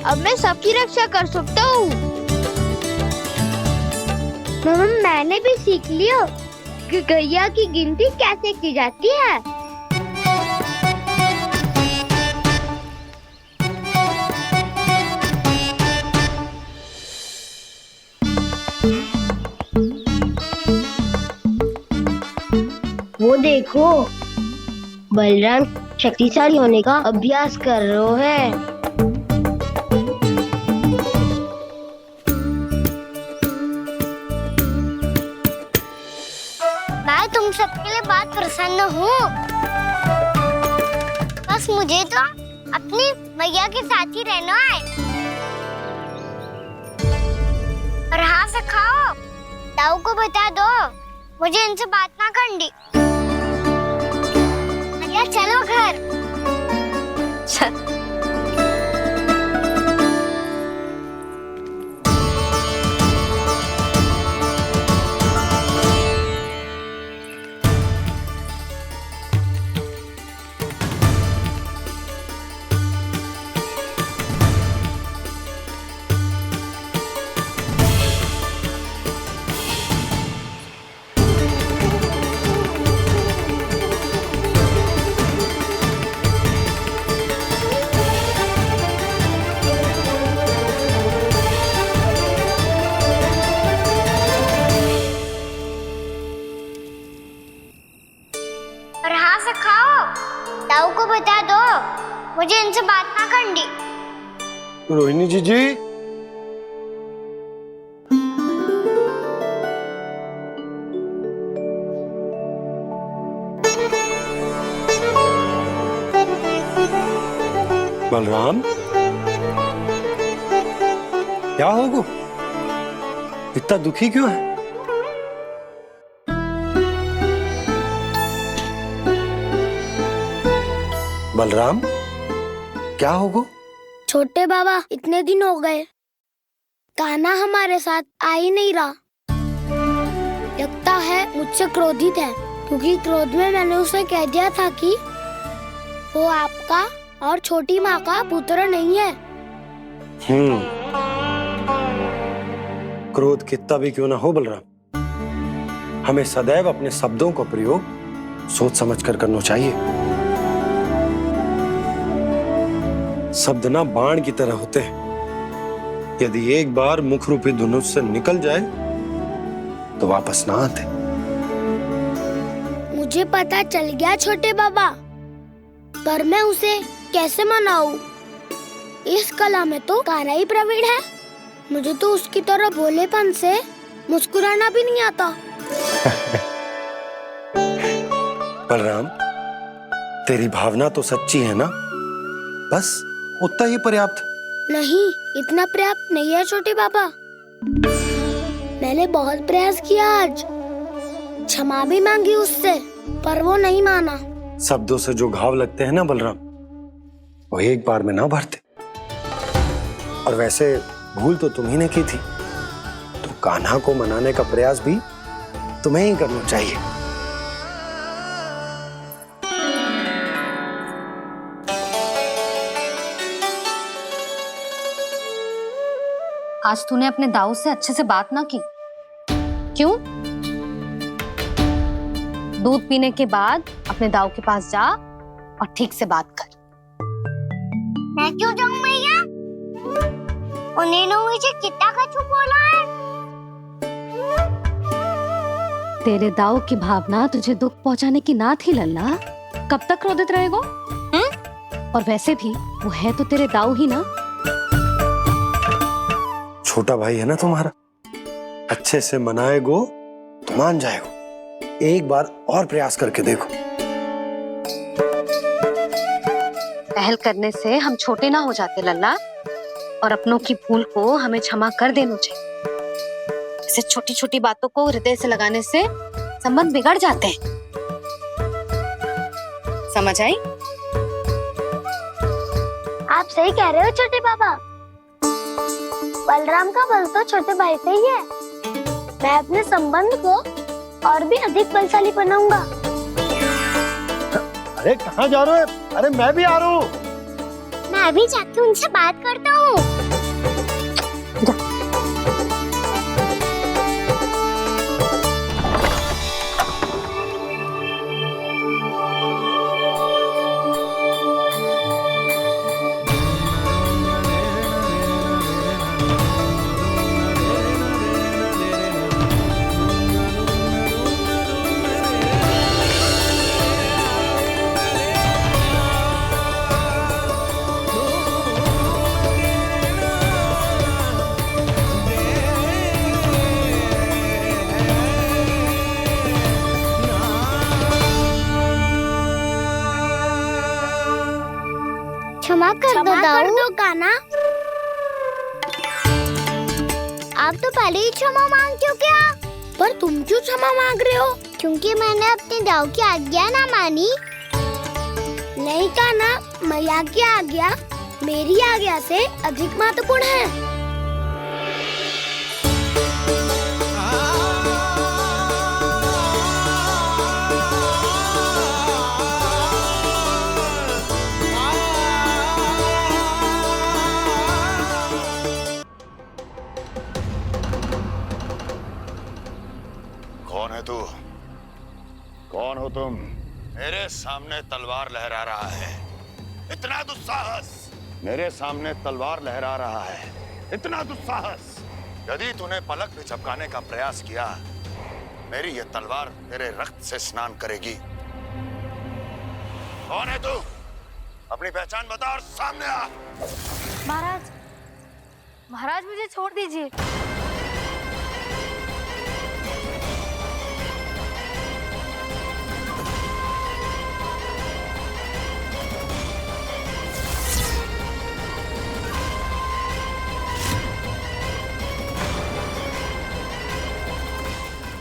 अब मैं सबकी रक्षा कर सकता हूँ। मैंने भी सीख लियो कि गैया की गिनती कैसे की जाती है। देखो, बलराम शक्तिशाली होने का अभ्यास कर रहे हैं। मैं तुम सबके लिए बहुत प्रसन्न हूँ। बस मुझे तो अपनी मैया के साथ ही रहना है। और हाँ सखाओ, ताऊ को बता दो मुझे इनसे बात ना करनी। मैया चलो घर। और हाँ सखाओ, ताऊ को बता दो मुझे इनसे बात ना करनी। रोहिणी जी बलराम, क्या होगा? इतना दुखी क्यों है? बलराम, क्या होगा? छोटे बाबा, इतने दिन हो गए, कान्हा हमारे साथ आ ही नहीं रहा। लगता है मुझसे क्रोधित है, क्योंकि क्रोध में मैंने उसे कह दिया था कि वो आपका और छोटी माँ का पुत्र नहीं है। क्रोध कितना भी क्यों ना हो बलराम, हमें सदैव अपने शब्दों का प्रयोग सोच समझ कर करना चाहिए। शब्द ना बाण की तरह होते हैं, यदि एक बार मुख रूपी धनुष से निकल जाए तो वापस ना आते। मुझे पता चल गया छोटे बाबा, पर मैं उसे कैसे मनाऊं? इस कला में तो कान्हा ही प्रवीण है। मुझे तो उसकी तरह भोलेपन से मुस्कुराना भी नहीं आता। बलराम, तेरी भावना तो सच्ची है ना, बस उतना ही पर्याप्त। नहीं, इतना पर्याप्त नहीं है छोटे बाबा। मैंने बहुत प्रयास किया आज, क्षमा भी मांगी उससे, पर वो नहीं माना। शब्दों से जो घाव लगते हैं ना बलराम, वो एक बार में ना भरते। और वैसे भूल तो तुम्ही ने की थी, तो कान्हा को मनाने का प्रयास भी तुम्हें ही करना चाहिए। आज तूने अपने दाऊ से अच्छे से बात ना की, क्यों? दूध पीने के बाद अपने दाऊ के पास जा और ठीक से बात कर। मैं क्यों जाऊं मैया? उन्होंने मुझे कितना कछु बोला है। तेरे दाऊ की भावना तुझे दुख पहुंचाने की ना थी लल्ला। कब तक क्रोधित रहेगो? और वैसे भी वो है तो तेरे दाऊ ही ना। छोटा भाई है ना तुम्हारा, अच्छे से मनाएगो तो मान जाएगो। एक बार और प्रयास करके देखो। पहल करने से हम छोटे ना हो जाते लल्ला, और अपनों की भूल को हमें क्षमा कर देना चाहिए। ऐसे छोटी छोटी बातों को हृदय से लगाने से संबंध बिगड़ जाते हैं। समझ आई? आप सही कह रहे हो छोटे बाबा। बलराम का बल तो छोटे भाई से ही है। मैं अपने संबंध को और भी अधिक बलशाली बनाऊंगा। अरे कहाँ जा रहे हो? अरे मैं भी आ रहा हूँ। मैं अभी जाके उनसे बात करता हूँ। क्षमा कर दो कान्हा। आप तो पहले ही क्षमा मांगते हो क्या? पर तुम क्यों क्षमा मांग रहे हो? क्योंकि मैंने अपने दाऊ की आज्ञा ना मानी। नहीं कान्हा, मैया की आज्ञा मेरी आज्ञा से अधिक महत्वपूर्ण है। कौन है तू? कौन हो तुम? मेरे सामने तलवार लहरा रहा है, इतना दुस्साहस! मेरे सामने तलवार लहरा रहा है, इतना दुस्साहस! यदि तूने पलक भी झपकाने का प्रयास किया, मेरी ये तलवार तेरे रक्त से स्नान करेगी। कौन है तू? अपनी पहचान बता और सामने आ। महाराज, महाराज मुझे छोड़ दीजिए।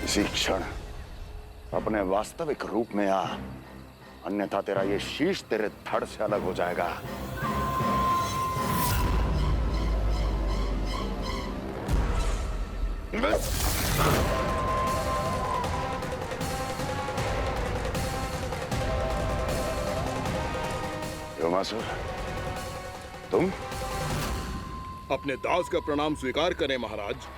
इसी क्षण अपने वास्तविक रूप में आ, अन्यथा तेरा ये शीश तेरे धड़ से अलग हो जाएगा। योमासुर, तुम? अपने दास का प्रणाम स्वीकार करें महाराज।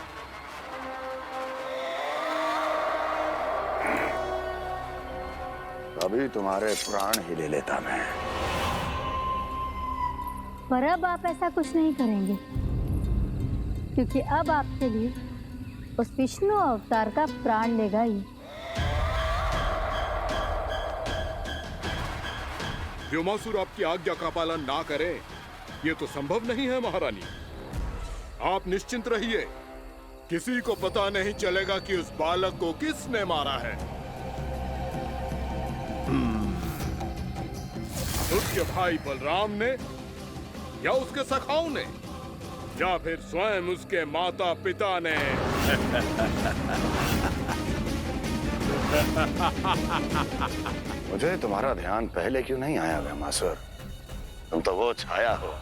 अभी तुम्हारे प्राण ही ले लेता मैं। पर अब आप ऐसा कुछ नहीं करेंगे, क्योंकि अब आपके लिए उस विष्णु अवतार का प्राण लेगा ही। व्योमासुर आपकी आज्ञा का पालन ना करे, ये तो संभव नहीं है महारानी। आप निश्चिंत रहिए, किसी को पता नहीं चलेगा कि उस बालक को किसने मारा है। उसके भाई बलराम ने, या उसके सखाओं ने, या फिर स्वयं उसके माता पिता ने। मुझे तुम्हारा ध्यान पहले क्यों नहीं आया व्योमासुर? तुम तो वो छाया हो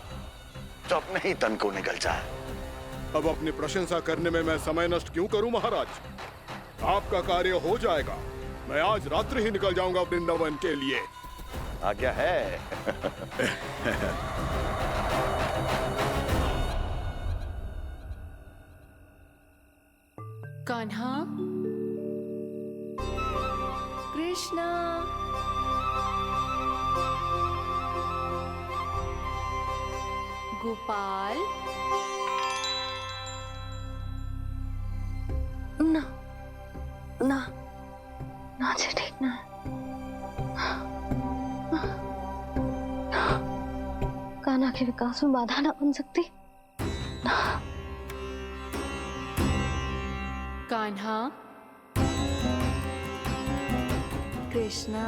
जो अपने ही तन को निकल जाए। अब अपनी प्रशंसा करने में मैं समय नष्ट क्यों करूं महाराज? आपका कार्य हो जाएगा। मैं आज रात्रि ही निकल जाऊंगा वृंदावन के लिए। आज्ञा है। कान्हा, कृष्णा, गोपाल। ना ना ना, जी ठीक ना। कान्हा के विकास में बाधा ना बन सकती। कान्हा, कृष्णा,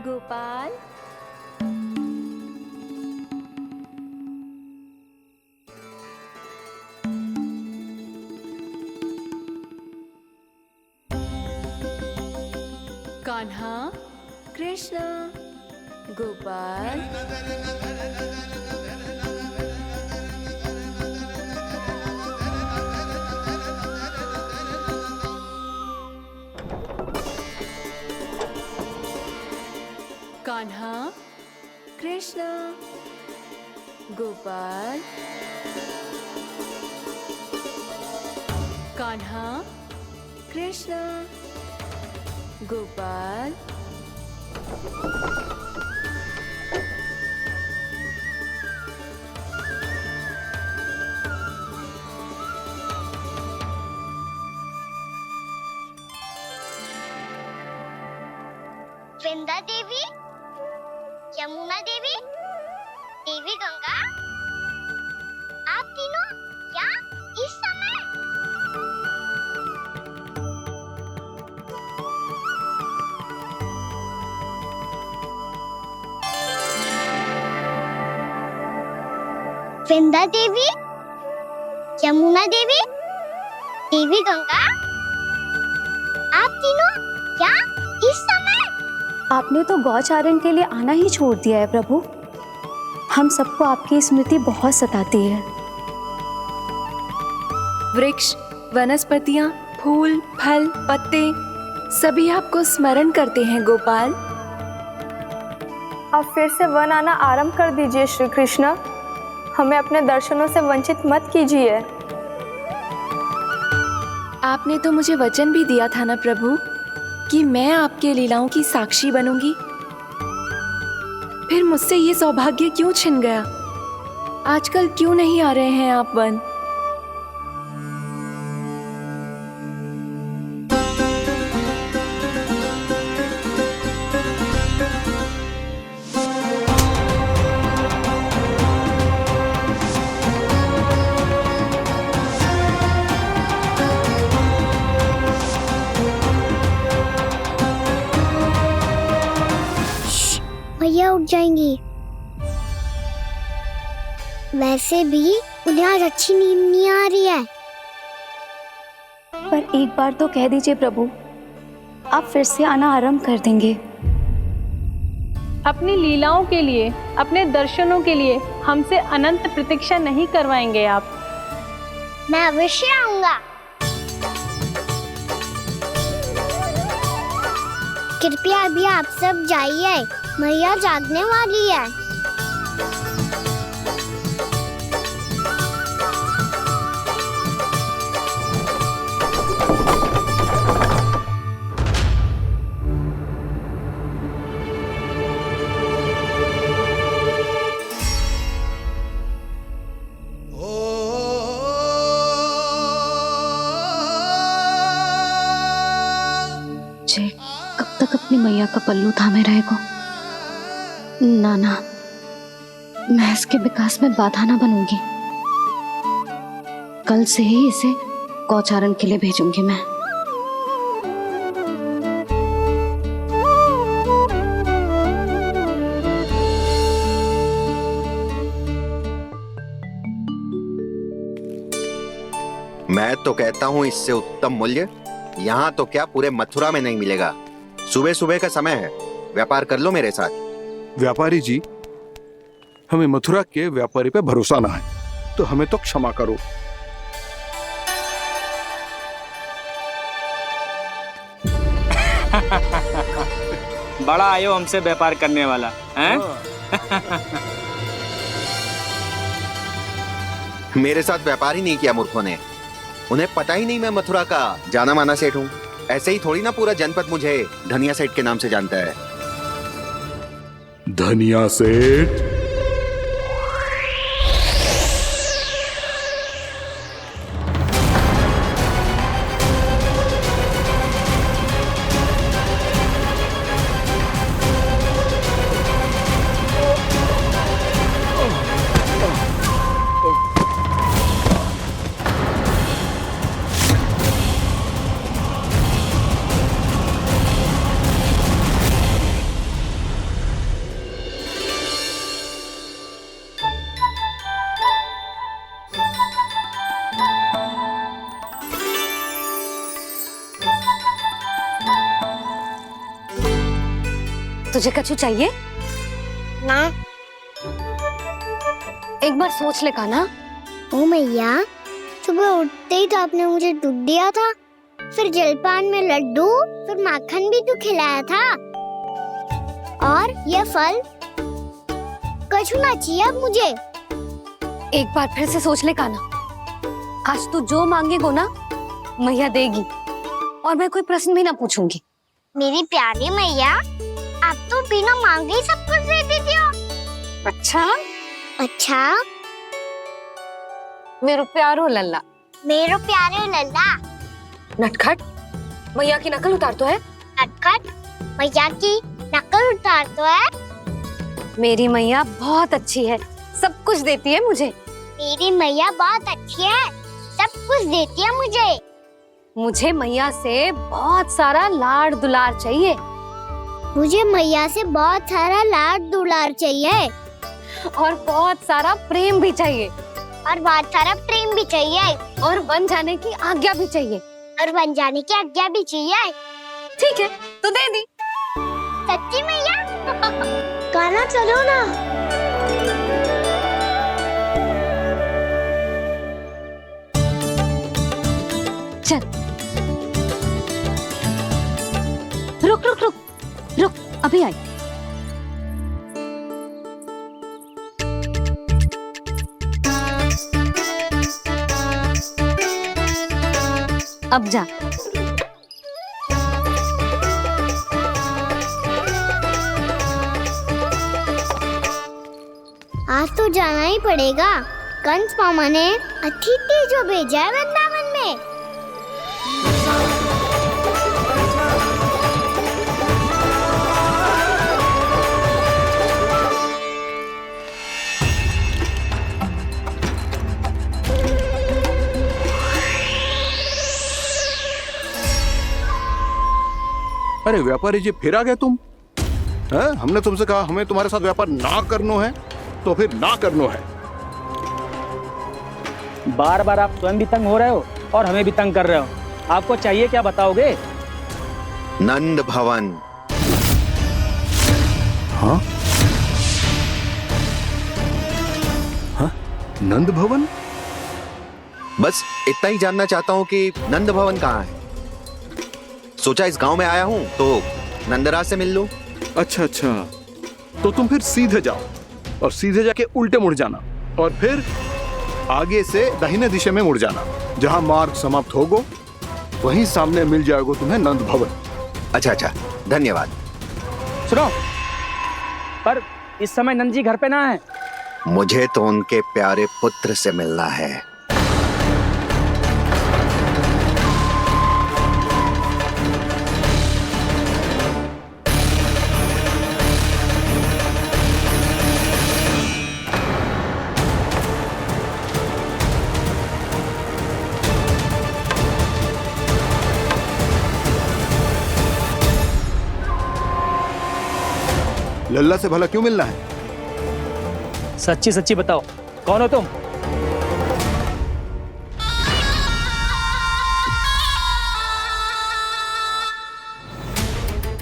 गोपाल। कान्हा, कृष्णा, गोपाल। कान्हा, कृष्णा, गोपाल। कान्हा, कृष्णा, गोपाल। वृंदा देवी, यमुना देवी, देवी गंगा, आप तीनों यहाँ इस समय? विंध्या देवी, यमुना देवी, देवी गंगा, आप तीनों क्या इस समय? आपने तो गौचारण के लिए आना ही छोड़ दिया है प्रभु। हम सबको आपकी स्मृति बहुत सताती है। वृक्ष, वनस्पतियां, फूल, फल, पत्ते सभी आपको स्मरण करते हैं गोपाल। अब फिर से वन आना आरंभ कर दीजिए श्री कृष्ण। हमें अपने दर्शनों से वंचित मत कीजिए। आपने तो मुझे वचन भी दिया था ना प्रभु कि मैं आपके लीलाओं की साक्षी बनूंगी। फिर मुझसे ये सौभाग्य क्यों छिन गया? आजकल क्यों नहीं आ रहे हैं आप वन? भैया उठ जाएंगी। वैसे भी उन्हें आज अच्छी नींद नहीं आ रही है। पर एक बार तो कह दीजिए प्रभु, आप फिर से आना आरंभ कर देंगे। अपनी लीलाओं के लिए, अपने दर्शनों के लिए हमसे अनंत प्रतीक्षा नहीं करवाएंगे आप? मैं अवश्य आऊंगा। कृपया अभी आप सब जाइए, मैया जागने वाली है। जे कब तक अपनी मैया का पल्लू थामे रहेगा? ना ना, मैं इसके विकास में बाधा ना बनूंगी। कल से ही इसे गौचारण के लिए भेजूंगी मैं। मैं तो कहता हूँ इससे उत्तम मूल्य यहाँ तो क्या पूरे मथुरा में नहीं मिलेगा। सुबह सुबह का समय है, व्यापार कर लो मेरे साथ। व्यापारी जी, हमें मथुरा के व्यापारी पे भरोसा ना है, तो हमें तो क्षमा करो। बड़ा आयो हमसे व्यापार करने वाला हैं? मेरे साथ व्यापार ही नहीं किया मूर्खों ने। उन्हें पता ही नहीं मैं मथुरा का जाना माना सेठ हूँ। ऐसे ही थोड़ी ना पूरा जनपद मुझे धनिया सेठ के नाम से जानता है। धनिया सेठ? तुझे कछु चाहिए? ना। एक बार सोच ले कान्हा। ओ मैया, सुबह उठते ही तो आपने मुझे दूध दिया था, फिर जलपान में लड्डू, फिर माखन भी तो खिलाया था, और ये फल कछु ना चाहिए अब मुझे। एक बार फिर से सोच ले कान्हा। आज तू जो मांगेगो ना, मैया देगी, और मैं कोई प्रश्न भी ना पूछूंगी। मेरी प्यारी मैया, आप तो बिना मांगे ही सब कुछ दे देती हो। अच्छा? अच्छा? मेरो प्यारो लल्ला। मेरो प्यारे लल्ला। नटखट, मैया की नकल उतार तो है। नटखट, मैया की नकल उतार तो है। मेरी मैया बहुत अच्छी है, सब कुछ देती है मुझे। मेरी मैया बहुत अच्छी है, सब कुछ देती है मुझे। मुझे मैया से बहुत सारा लाड़ दुलार चाहिए। मुझे मैया से बहुत सारा लाड दुलार चाहिए। और बहुत सारा प्रेम भी चाहिए। और बहुत सारा प्रेम भी चाहिए। और बन जाने की आज्ञा भी चाहिए। और बन जाने की आज्ञा भी चाहिए। ठीक है, तो दे दी। सच्ची मैया? गाना चलो ना। चल। रुक रुक रुक रुक, अभी आई। अब जा। आज तो जाना ही पड़ेगा। कंस मामा ने अतिथि जो भेजा है वृंदावन में। अरे व्यापारी जी, फिर आ गए तुम? हैं? हमने तुमसे कहा हमें तुम्हारे साथ व्यापार ना करनो है, तो फिर ना करनो है। बार बार आप स्वयं भी तंग हो रहे हो और हमें भी तंग कर रहे हो। आपको चाहिए क्या, बताओगे? नंद भवन। हाँ? हाँ? नंद भवन? बस इतना ही जानना चाहता हूँ कि नंद भवन कहाँ है। सोचा इस गांव में आया हूँ तो नंदराज से मिल लूं। अच्छा अच्छा, तो तुम फिर सीधे जाओ और सीधे जाके उल्टे मुड़ जाना और फिर आगे से दाहिने दिशा में मुड़ जाना। जहां मार्ग समाप्त होगो वहीं सामने मिल जाएगा तुम्हें नंद भवन। अच्छा अच्छा, धन्यवाद। सुनो, पर इस समय नंद जी घर पे ना है। मुझे तो उनके प्यारे पुत्र से मिलना है। लल्ला से भला क्यों मिलना है? सच्ची सच्ची बताओ, कौन हो तुम?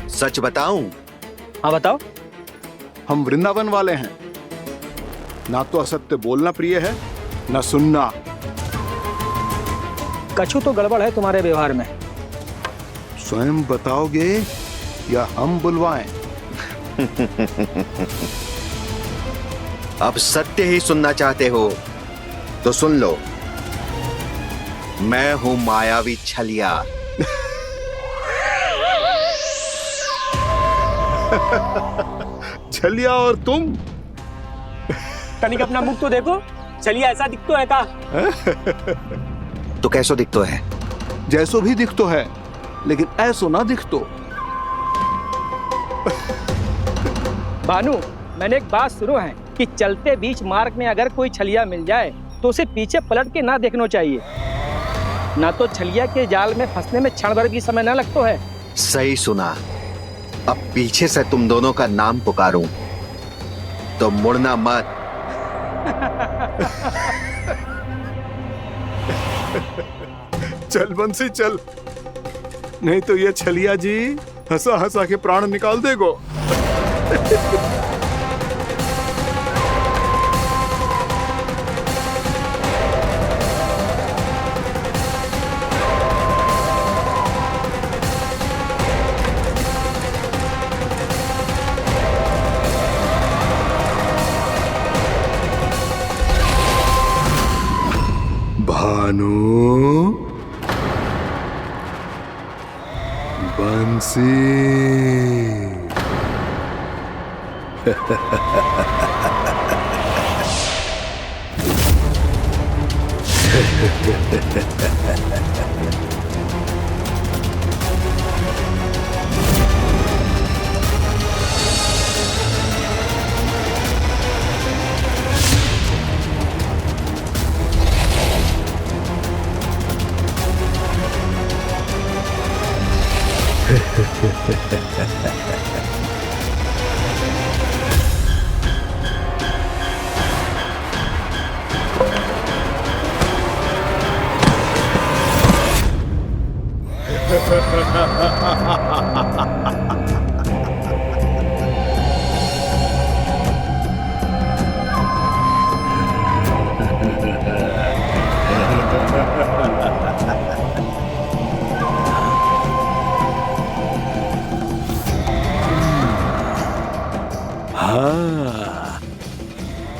सच बताऊं? हाँ बताओ। हम वृंदावन वाले हैं। ना तो असत्य बोलना प्रिय है, ना सुनना। कछु तो गड़बड़ है तुम्हारे व्यवहार में। स्वयं बताओगे या हम बुलवाएं? अब सत्य ही सुनना चाहते हो तो सुन लो। मैं हूं मायावी छलिया। छलिया और तुम? तनिक अपना मुख तो देखो, छलिया ऐसा दिखतो है का? तो कैसो दिखतो है? जैसो भी दिखतो है, लेकिन ऐसो ना दिखतो। भानु, मैंने एक बात सुनो है कि चलते बीच मार्ग में अगर कोई छलिया मिल जाए तो उसे पीछे पलट के ना देखना चाहिए। ना तो छलिया के जाल में फंसने में क्षण भर भी समय ना लगता है। सही सुना। अब पीछे से तुम दोनों का नाम पुकारूं तो मुड़ना मत। चल बंसी चल, नहीं तो ये छलिया जी हंसा हंसा के प्राण निकाल देगो। भानु, बंसी। हाँ,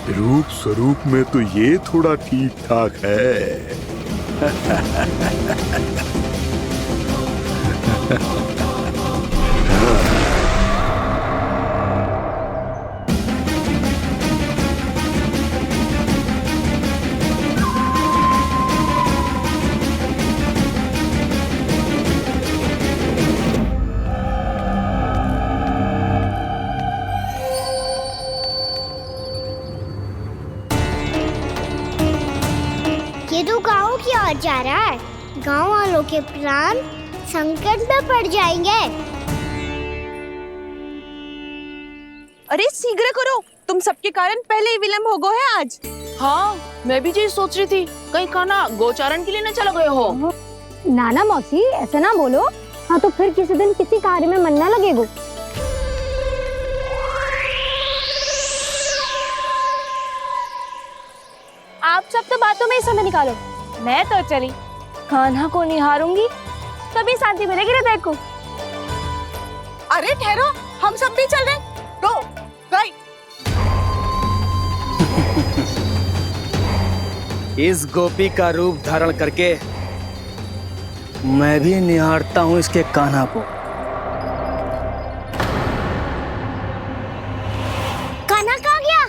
रूप स्वरूप में तो ये थोड़ा ठीक ठाक है। ये तो गाँव की ओर जा रहा है। गाँव वालों के प्राण संकट में पड़ जाएंगे। अरे शीघ्र करो, तुम सबके कारण पहले ही विलंब हो गया है आज। हाँ, मैं भी यही सोच रही थी, कहीं कान्हा गोचारण के लिए न चला गए हो। नाना मौसी ऐसे ना बोलो। हाँ तो फिर किसी दिन किसी कार्य में मन ना लगेगा। आप सब तो बातों में ही समय निकालो। मैं तो चली, कान्हा को निहारूंगी तभी शांति मिलेगी हृदय को। अरे ठहरो, हम सब भी चल रहे। रो, गई। इस गोपी का रूप धारण करके मैं भी निहारता हूँ इसके कान्हा को। कान्हा कहाँ गया?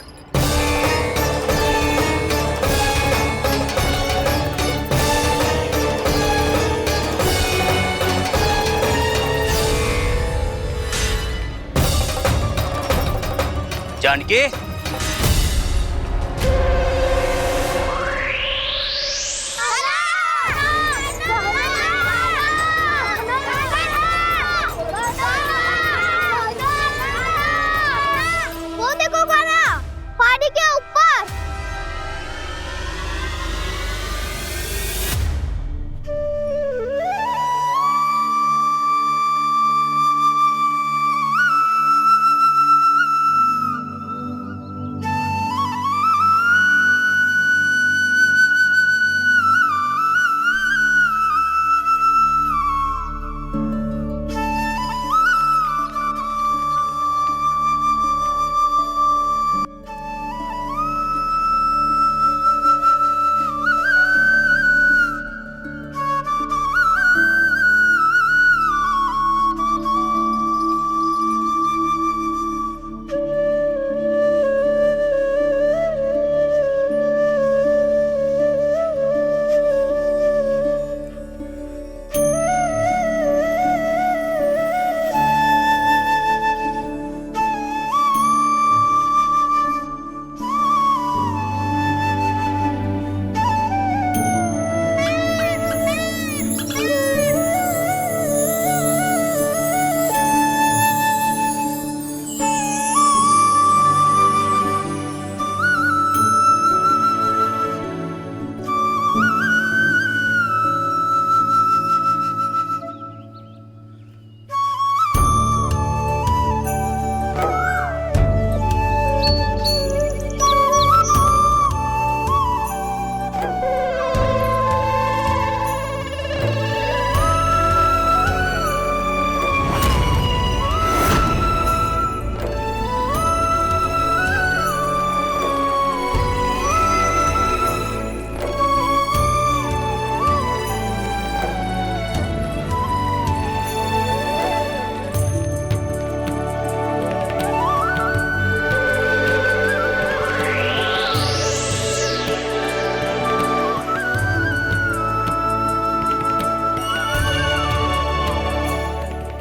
जानकी, वो देखो कान्हा, पहाड़ी के ऊपर।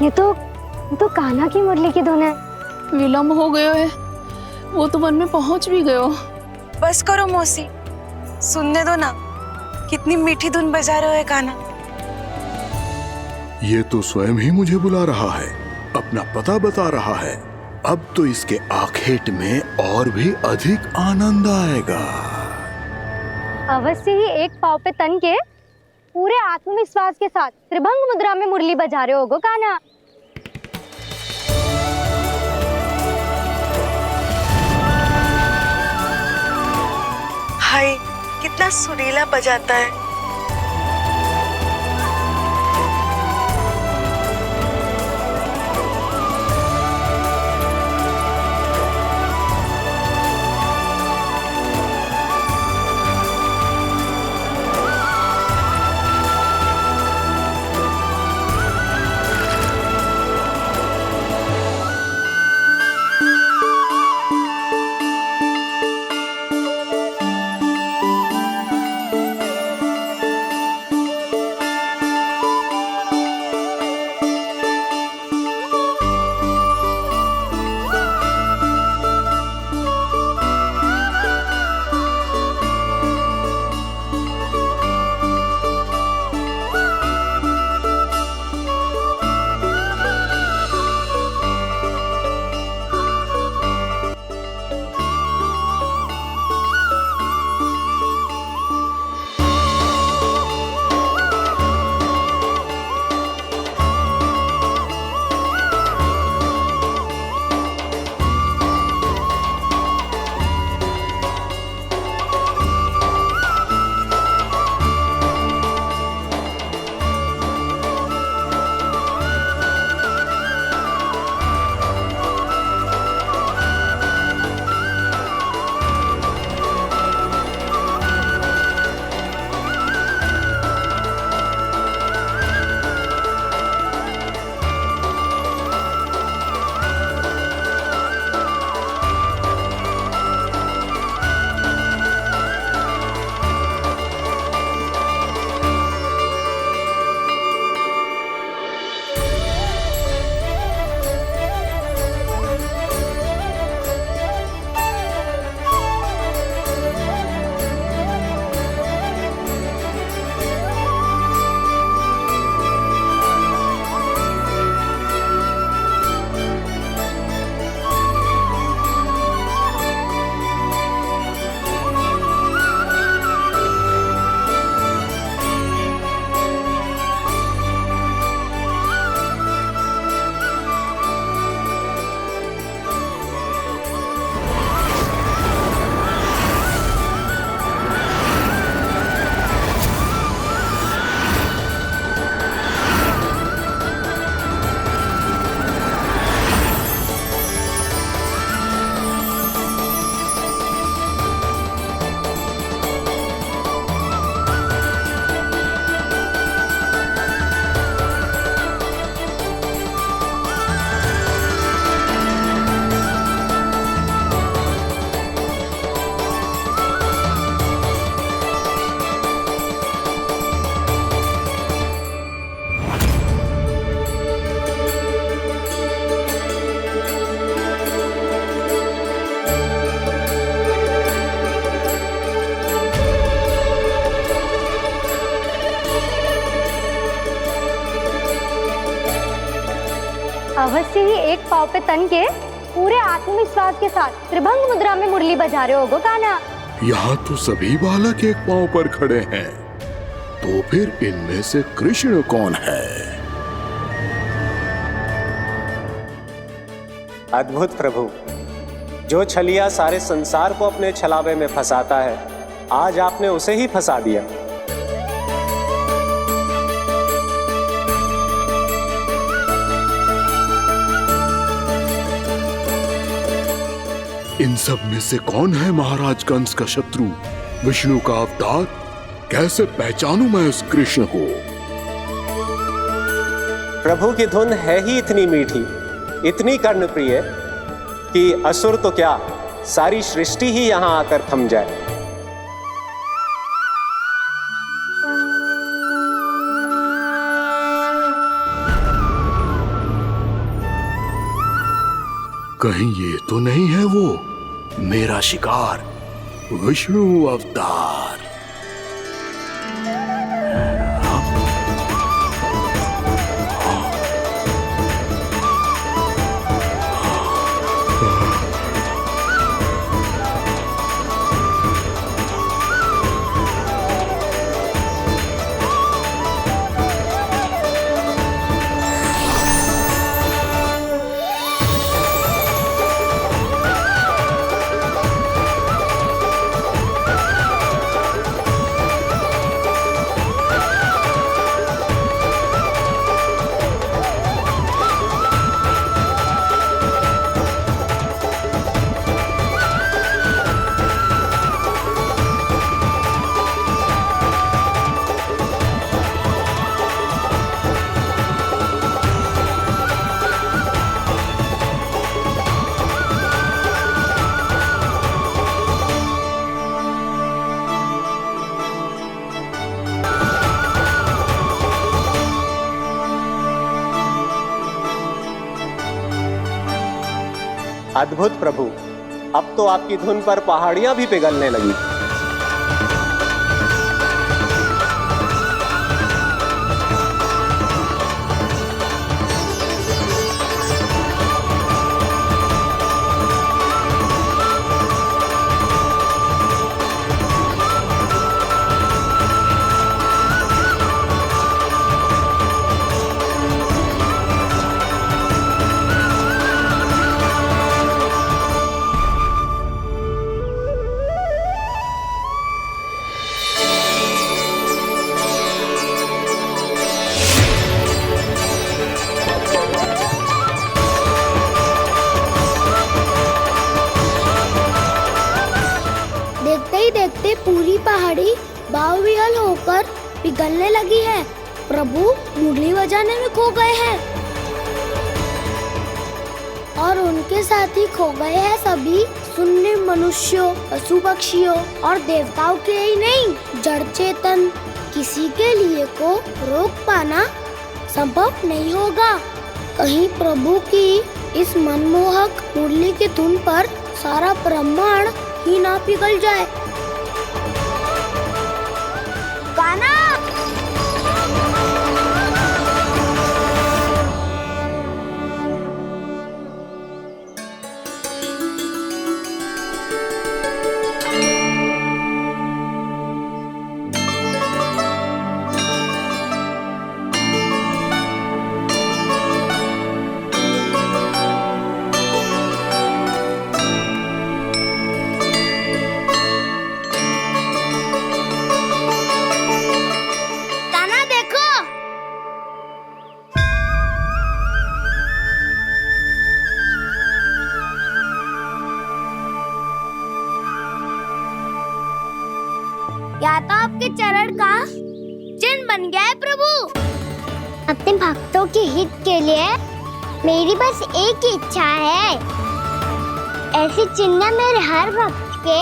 ये तो कान्हा की मुरली की धुन है। विलम्ब हो गयो है, वो तो वन में पहुंच भी गयो। बस करो मौसी, सुनने दो ना, कितनी मीठी धुन बजा रहे हो कान्हा। ये तो स्वयं ही मुझे बुला रहा है, अपना पता बता रहा है। अब तो इसके आखेट में और भी अधिक आनंद आएगा। अवश्य ही एक पाव पे तन के पूरे आत्मविश्वास के साथ त्रिभंग मुद्रा में मुरली बजा रहे होगो कान्हा। हाय, कितना सुरीला बजाता है। अवश्य ही एक पाव पे तन के पूरे आत्मविश्वास के साथ त्रिभंग मुद्रा में मुरली बजा रहे होगो कान्हा। यहाँ तो सभी बालक एक पांव पर खड़े हैं, तो फिर इनमें से कृष्ण कौन है? अद्भुत प्रभु, जो छलिया सारे संसार को अपने छलावे में फंसाता है, आज आपने उसे ही फंसा दिया। इन सब में से कौन है महाराज कंस का शत्रु, विष्णु का अवतार? कैसे पहचानूं मैं उस कृष्ण को? प्रभु की धुन है ही इतनी मीठी, इतनी कर्णप्रिय कि असुर तो क्या, सारी सृष्टि ही यहाँ आकर थम जाए। कहीं ये तो नहीं है वो मेरा शिकार, विष्णु अवतार? अद्भुत प्रभु, अब तो आपकी धुन पर पहाड़ियां भी पिघलने लगी। देखते ही देखते पूरी पहाड़ी बावविहल होकर पिघलने लगी है। प्रभु मुरली बजाने में खो गए हैं और उनके साथ ही खो गए हैं सभी सुनने मनुष्यों, पशु पक्षियों और देवताओं के ही नहीं, जड़ चेतन किसी के लिए को रोक पाना संभव नहीं होगा। कहीं प्रभु की इस मनमोहक मुरली की धुन पर सारा ब्रह्मांड ही ना पिघल जाए। गाना या तो आपके चरण का चिन्ह बन गया है प्रभु। अपने भक्तों के हित के लिए मेरी बस एक ही इच्छा है, ऐसी चिन्ह मेरे हर भक्त के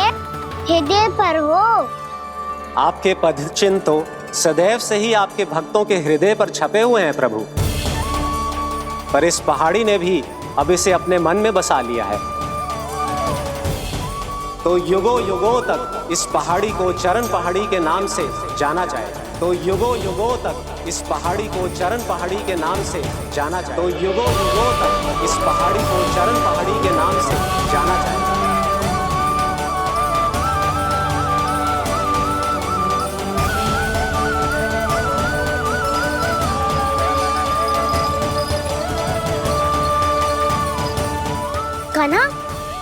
हृदय पर हो। आपके पद चिन्ह तो सदैव से ही आपके भक्तों के हृदय पर छपे हुए हैं प्रभु, पर इस पहाड़ी ने भी अब इसे अपने मन में बसा लिया है। तो युगों युगों तक इस पहाड़ी को चरण पहाड़ी के नाम से जाना जाए। तो युगों युगों तक इस पहाड़ी को चरण पहाड़ी के नाम से जाना जाए। तो युगों युगों तक इस पहाड़ी को चरण पहाड़ी के नाम से जाना जाए। कान्हा,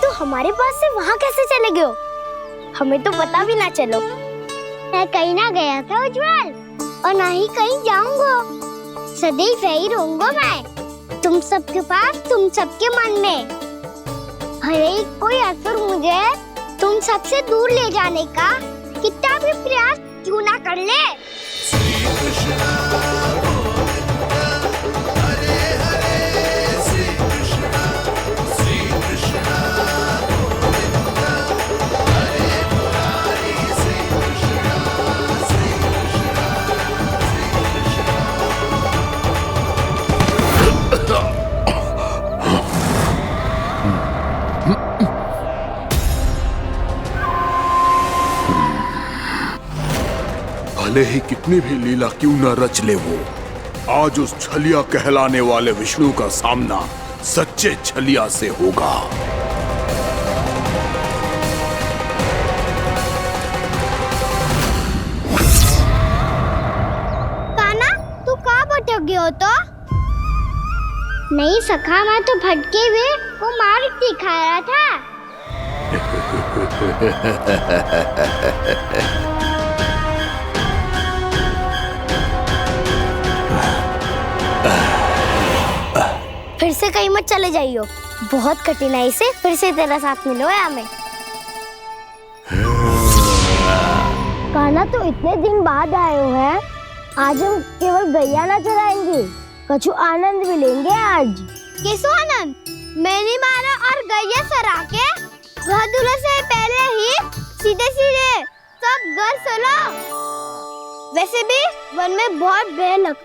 तू हमारे पास से वहाँ कैसे चले गए हो? हमें तो पता भी ना चलो। मैं कहीं ना गया था उज्जवल, और ना ही कहीं जाऊंगा। सदैव यही रहूंगा मैं, तुम सबके पास, तुम सबके मन में। हरे कोई असुर मुझे तुम सबसे दूर ले जाने का कितना भी प्रयास क्यों ना कर ले। भले ही कितनी भी लीला क्यों न रच ले वो, आज उस छलिया कहलाने वाले विष्णु का सामना सच्चे छलिया से होगा। कान्हा, तू कहाँ भटक गए हो? तो नहीं सखा, मैं तो भटके हुए को मार्ग दिखा रहा था। फिर से कहीं मत चले जाइयो, बहुत कठिनाई से फिर से तेरा साथ मिलो है हमें। कान्हा, तो इतने दिन बाद आए हो हैं, आज हम केवल गैया ना चराएंगे, कछु आनंद भी लेंगे आज। किसो आनंद? मेरी माना और गैया चरा के वह दूल्हे से पहले ही सीधे सीधे सब घर चलो। वैसे भी वन में बहुत भय लगता